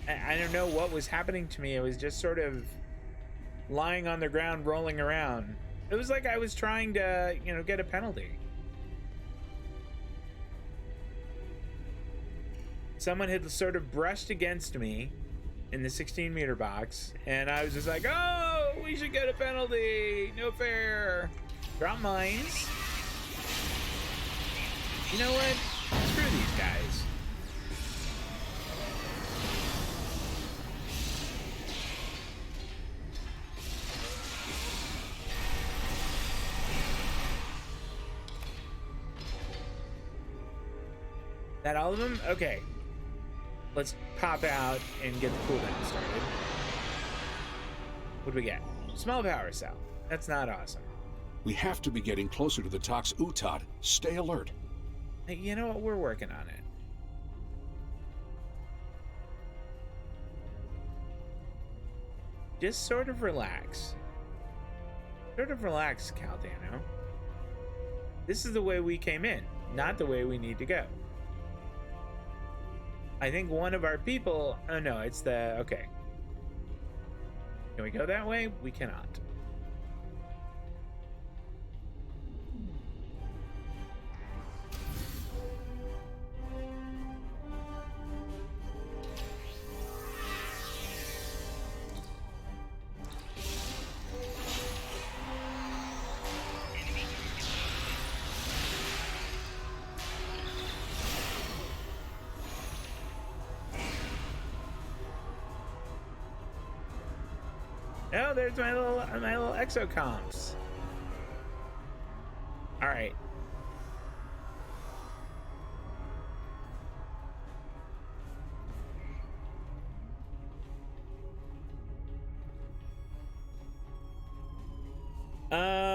A: I don't know what was happening to me. It was just sort of lying on the ground, rolling around. It was like I was trying to, you know, get a penalty. Someone had sort of brushed against me in the 16-meter box, and I was just like, oh, we should get a penalty. No fair. Drop mines. You know what? Screw these guys. That all of them? Okay. Let's pop out and get the cooldown started. What do we get? Small power cell. That's not awesome.
B: We have to be getting closer to the Tox Utot. Stay alert.
A: Hey, you know what? We're working on it. Just sort of relax. Sort of relax, Caldano. This is the way we came in, not the way we need to go. I think one of our people... Oh, no, it's the... Okay. Can we go that way? We cannot. Oh, there's my little exocomps. All right.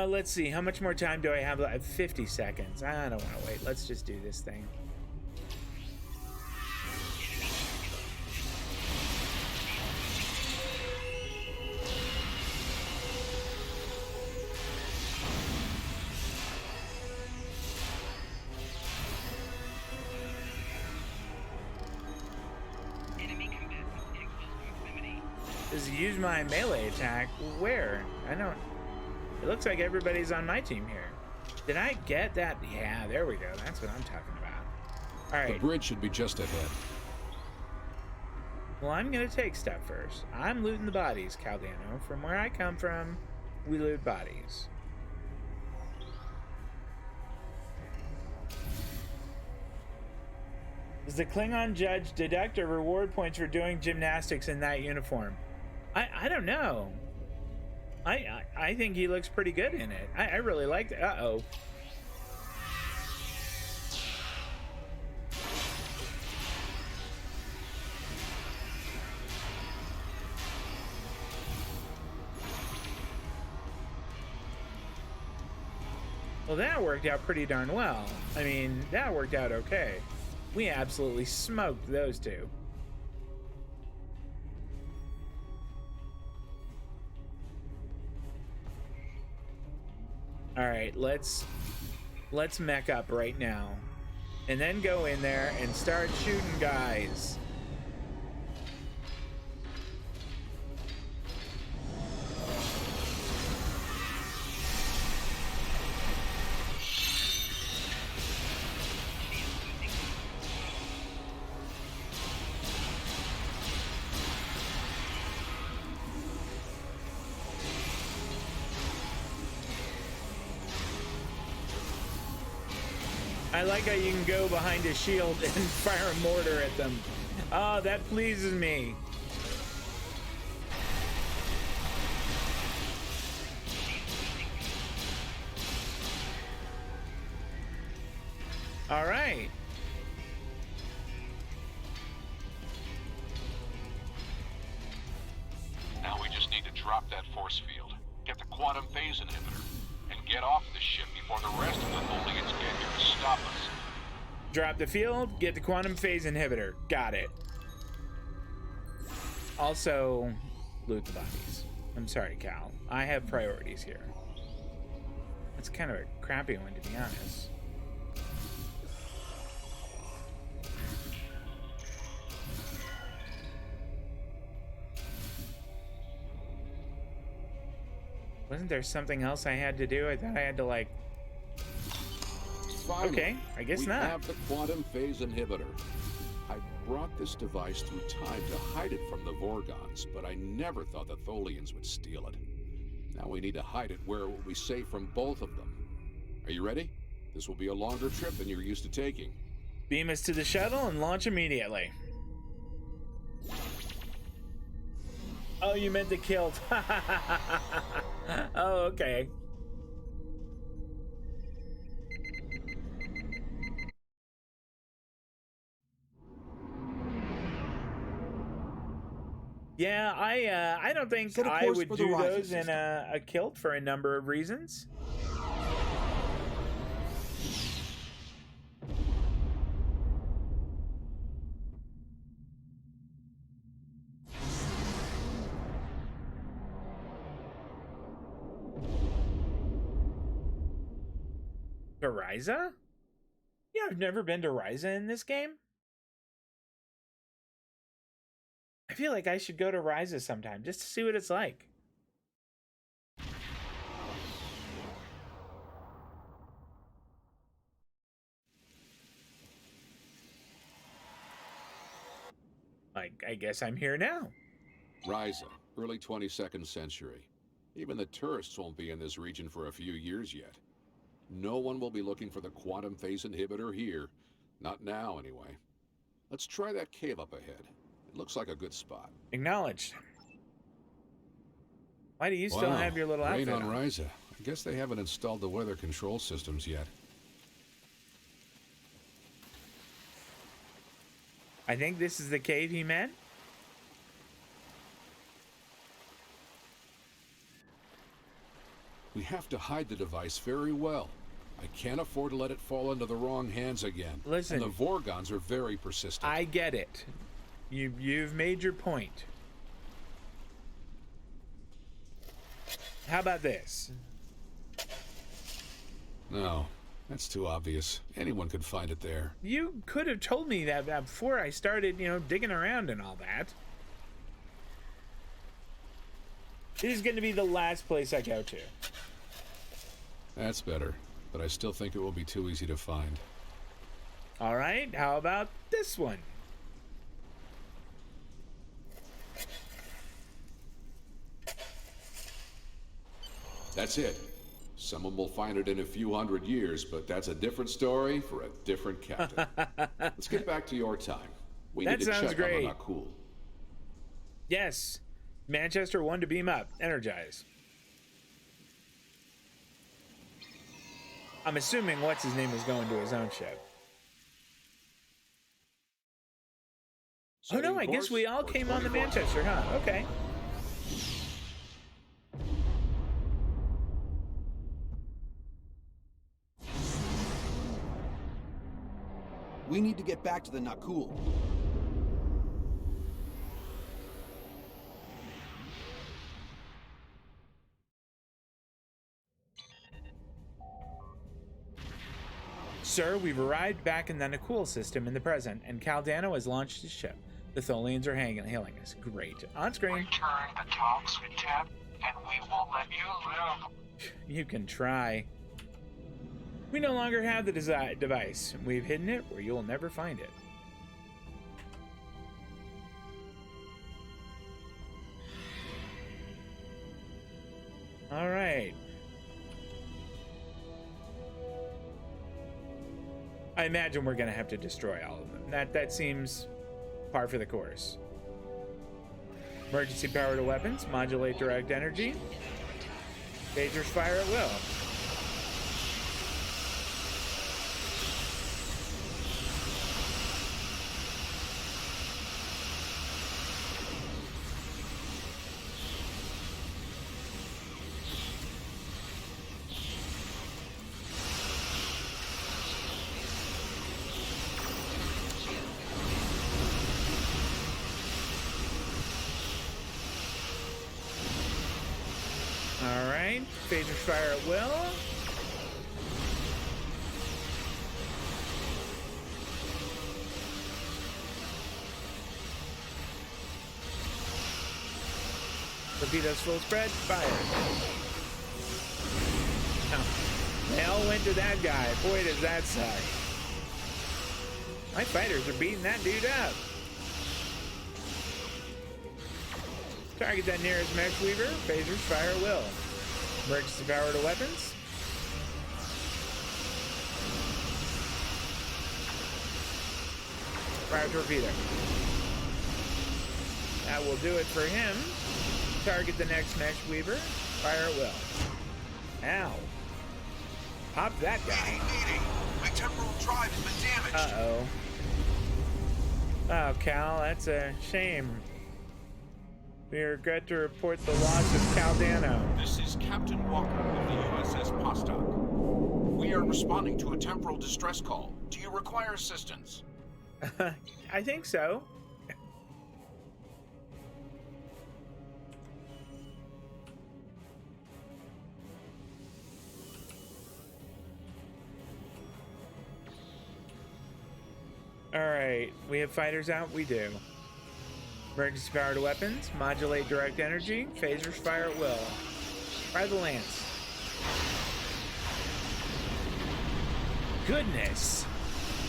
A: Let's see. How much more time do I have? I have 50 seconds. I don't want to wait. Let's just do this thing. Just use my melee attack. Where? I don't... It looks like everybody's on my team here. Did I get that? Yeah, there we go. That's what I'm talking about. All right.
B: The bridge should be just ahead.
A: Well, I'm gonna take stuff first. I'm looting the bodies, Caldano. From where I come from, we loot bodies. Does the Klingon judge deduct or reward points for doing gymnastics in that uniform? I don't know. I think he looks pretty good in it. I really like it. Uh-oh. Well, that worked out pretty darn well. I mean, that worked out okay. We absolutely smoked those two. All right, let's mech up right now, and then go in there and start shooting guys. I like how you can go behind a shield and fire a mortar at them. Oh, that pleases me. All right.
B: Now we just need to drop that force field, get the quantum phase inhibitor, and get off the ship before the rest of the Tholians get here to stop us.
A: Drop the field, get the quantum phase inhibitor. Got it. Also, loot the bodies. I'm sorry, Cal. I have priorities here. That's kind of a crappy one, to be honest. Wasn't there something else I had to do? I thought I had to, like...
B: Finally,
A: okay, I guess
B: we
A: not.
B: have the quantum phase inhibitor. I brought this device through time to hide it from the Vorgons, but I never thought the Tholians would steal it. Now we need to hide it where it will be safe from both of them. Are you ready? This will be a longer trip than you're used to taking.
A: Beam us to the shuttle and launch immediately. Oh, you meant the kilt. Oh, okay. Yeah, I don't think
H: Set a
A: I
H: course
A: would
H: for the
A: do
H: Ryza
A: those in
H: system.
A: a kilt for a number of reasons. To Ryza? Yeah, I've never been to Ryza in this game. I feel like I should go to Ryza sometime just to see what it's like. Like, I guess I'm here now.
B: Ryza, early 22nd century. Even the tourists won't be in this region for a few years yet. No one will be looking for the quantum phase inhibitor here. Not now, anyway. Let's try that cave up ahead. It looks like a good spot.
A: Acknowledged. Why do you still
B: Wow,
A: have your little
B: rain
A: outfit
B: on
A: on?
B: Ryza. I guess they haven't installed the weather control systems yet.
A: I think this is the cave he meant.
B: We have to hide the device very well. I can't afford to let it fall into the wrong hands again.
A: Listen.
B: And the Vorgons are very persistent.
A: I get it. You've made your point. How about this?
B: No, that's too obvious. Anyone could find it there.
A: You could have told me that before I started, digging around and all that. This is going to be the last place I go to.
B: That's better, but I still think it will be too easy to find.
A: All right, how about this one?
B: That's it. Someone will find it in a few hundred years, but that's a different story for a different captain. Let's get back to your time. We
A: That
B: need to
A: sounds
B: check
A: great.
B: on the not cool.
A: Yes. Manchester 1 to beam up. Energize. I'm assuming what's his name is going to his own ship. Oh no, I guess we all came on the Manchester, huh? Okay.
I: We need to get back to the Nakul.
A: Sir, we've arrived back in the Nakul system in the present, and Caldano has launched his ship. The Tholians are hailing us. Great. On screen.
C: Return the talks with Tab, and we will let you live.
A: You can try. We no longer have the device. We've hidden it where you'll never find it. All right. I imagine we're going to have to destroy all of them. That seems par for the course. Emergency power to weapons, modulate direct energy. Phasers fire at will. Alright, phasers fire at will. Torpedoes full spread, fire. Oh, they all went to that guy. Boy, does that suck. My fighters are beating that dude up. Target that nearest mesh weaver. Phasers fire at will. Emergency power to weapons. Fire torpedo. That will do it for him. Target the next mesh weaver. Fire at will. Ow. Pop that guy.
H: My temporal drive has been damaged.
A: Uh-oh. Oh, Cal, that's a shame. We regret to report the loss of Caldano.
H: This is Captain Walker of the USS Postok. We are responding to a temporal distress call. Do you require assistance?
A: I think so. Alright, we have fighters out? We do. Emergency power to weapons, modulate direct energy, phasers fire at will. Fire the lance. Goodness!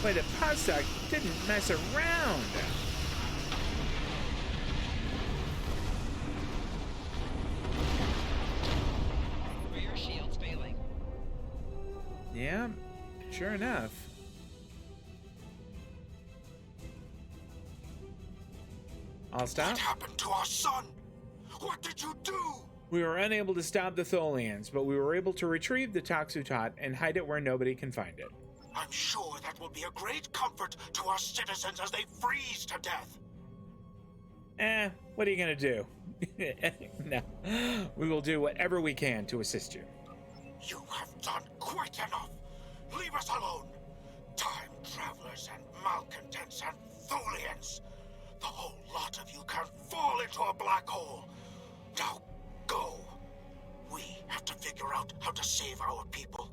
A: Boy, the Postok didn't mess around!
C: Rear shields failing.
A: Yeah, sure enough. I'll stop.
H: What happened to our son? What did you do?
A: We were unable to stop the Tholians, but we were able to retrieve the Toxutot and hide it where nobody can find it.
H: I'm sure that will be a great comfort to our citizens as they freeze to death.
A: What are you gonna do? No. We will do whatever we can to assist you.
H: You have done quite enough. Leave us alone. Time travelers and malcontents and Tholians. The whole lot of you can fall into a black hole. Now, go. We have to figure out how to save our people.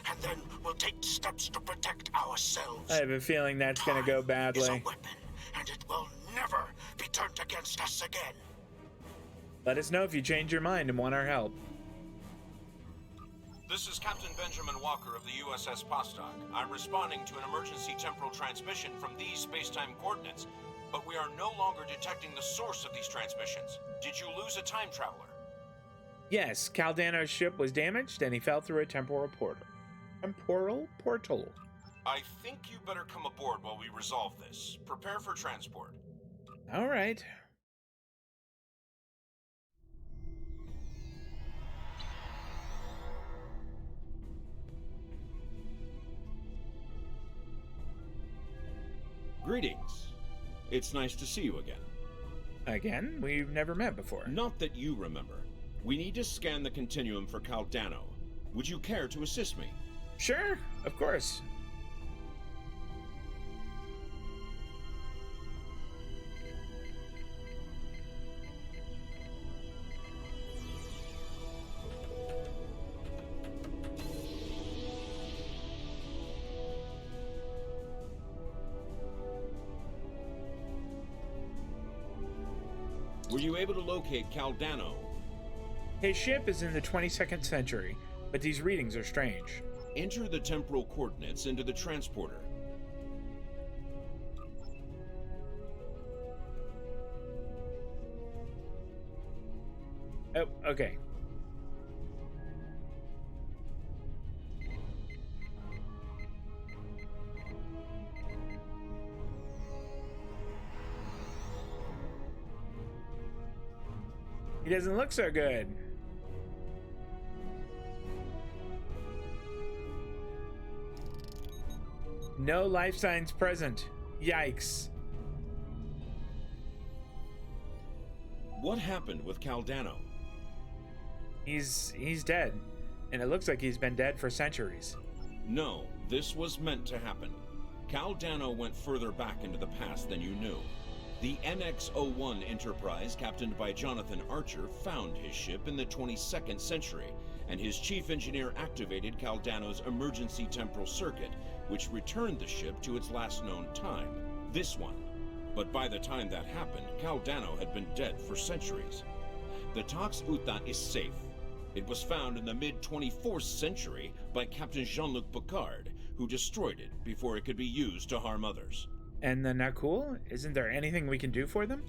H: And then we'll take steps to protect ourselves.
A: I have a feeling that's gonna go
H: Time is a
A: badly.
H: weapon, and it will never be turned against us again.
A: Let us know if you change your mind and want our help.
G: This is Captain Benjamin Walker of the USS Postok. I'm responding to an emergency temporal transmission from these space-time coordinates, but we are no longer detecting the source of these transmissions. Did you lose a time traveler?
A: Yes, Caldano's ship was damaged and he fell through a temporal portal. Temporal portal.
D: I think you better come aboard while we resolve this. Prepare for transport.
A: All right.
J: Greetings. It's nice to see you again.
A: Again, we've never met before.
J: Not that you remember. We need to scan the continuum for Caldano. Would you care to assist me?
A: Sure, of course.
J: Were you able to locate Caldano?
A: His ship is in the 22nd century, but these readings are strange.
J: Enter the temporal coordinates into the transporter.
A: Oh, okay. He doesn't look so good. No life signs present. Yikes.
J: What happened with Caldano?
A: He's dead. And it looks like he's been dead for centuries.
J: No, this was meant to happen. Caldano went further back into the past than you knew. The NX-01 Enterprise, captained by Jonathan Archer, found his ship in the 22nd century, and his chief engineer activated Caldano's emergency temporal circuit, which returned the ship to its last known time, this one. But by the time that happened, Caldano had been dead for centuries. The Tox Utat is safe. It was found in the mid-24th century by Captain Jean-Luc Picard, who destroyed it before it could be used to harm others.
A: And the Nakul? Isn't there anything we can do for them?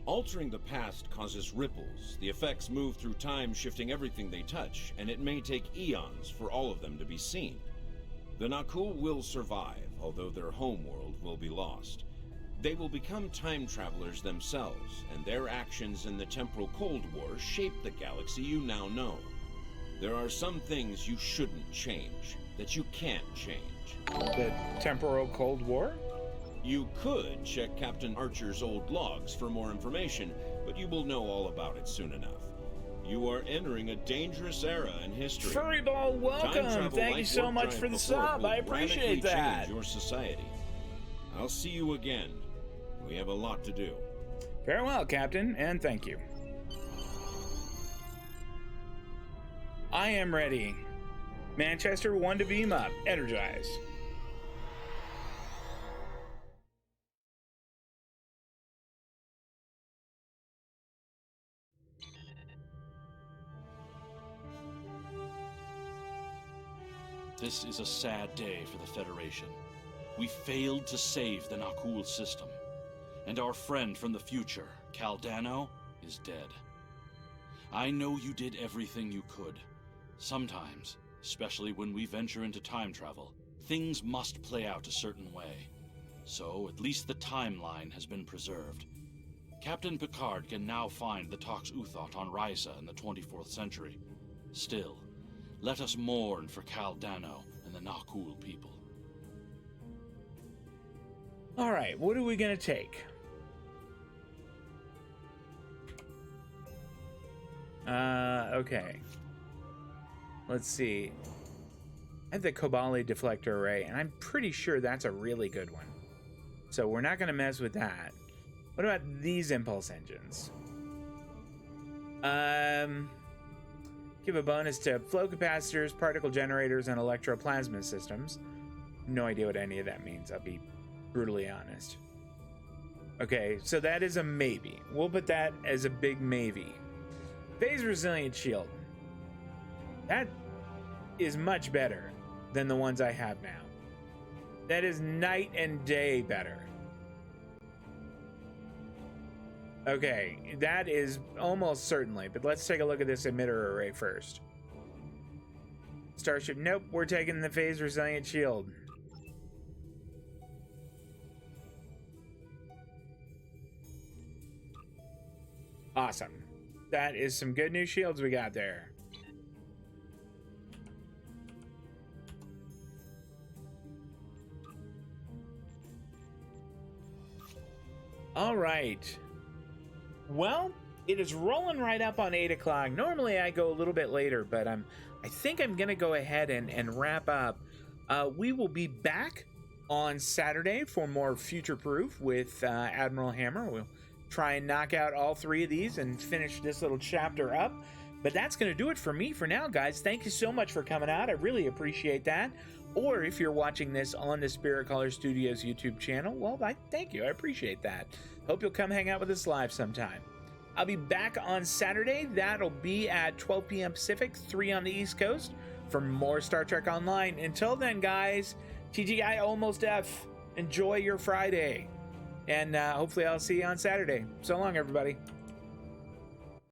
J: Altering the past causes ripples. The effects move through time, shifting everything they touch, and it may take eons for all of them to be seen. The Nakul will survive, although their homeworld will be lost. They will become time travelers themselves, and their actions in the Temporal Cold War shape the galaxy you now know. There are some things you shouldn't change, that you can't change.
A: The Temporal Cold War?
J: You could check Captain Archer's old logs for more information, but you will know all about it soon enough. You are entering a dangerous era in history.
A: Furryball, welcome! Thank you so much for the sub. I appreciate that.
J: Change your society. I'll see you again. We have a lot to do.
A: Farewell, Captain, and thank you. I am ready. Manchester 1 to beam up. Energized.
G: This is a sad day for the Federation. We failed to save the Nakul system. And our friend from the future, Caldano, is dead. I know you did everything you could. Sometimes, especially when we venture into time travel, things must play out a certain way. So, at least the timeline has been preserved. Captain Picard can now find the Tox Uthot on Risa in the 24th century. Still, let us mourn for Caldano and the Nakul people.
A: All right, what are we gonna take? Okay. Let's see. I have the Kobali deflector array, and I'm pretty sure that's a really good one. So we're not gonna mess with that. What about these impulse engines? Give a bonus to flow capacitors, particle generators, and electroplasma systems. No idea what any of that means, I'll be brutally honest. Okay, so that is a maybe. We'll put that as a big maybe. Phase resilient shield. That is much better than the ones I have now. That is night and day better. Okay, that is almost certainly, but let's take a look at this emitter array first. Starship, nope, we're taking the phase resilient shield. Awesome. That is some good new shields we got there. All right. Well, it is rolling right up on 8 o'clock. Normally I go a little bit later, but I think I'm gonna go ahead and wrap up. We will be back on Saturday for more Future Proof with Admiral Hammer. We'll try and knock out all 3 of these and finish this little chapter up. But that's going to do it for me for now, guys. Thank you so much for coming out. I really appreciate that. Or if you're watching this on the Spirit Caller Studios YouTube channel, well, thank you. I appreciate that. Hope you'll come hang out with us live sometime. I'll be back on Saturday. That'll be at 12 p.m. Pacific, 3 on the East Coast, for more Star Trek Online. Until then, guys, TGI Almost F. Enjoy your Friday. And hopefully I'll see you on Saturday. So long, everybody.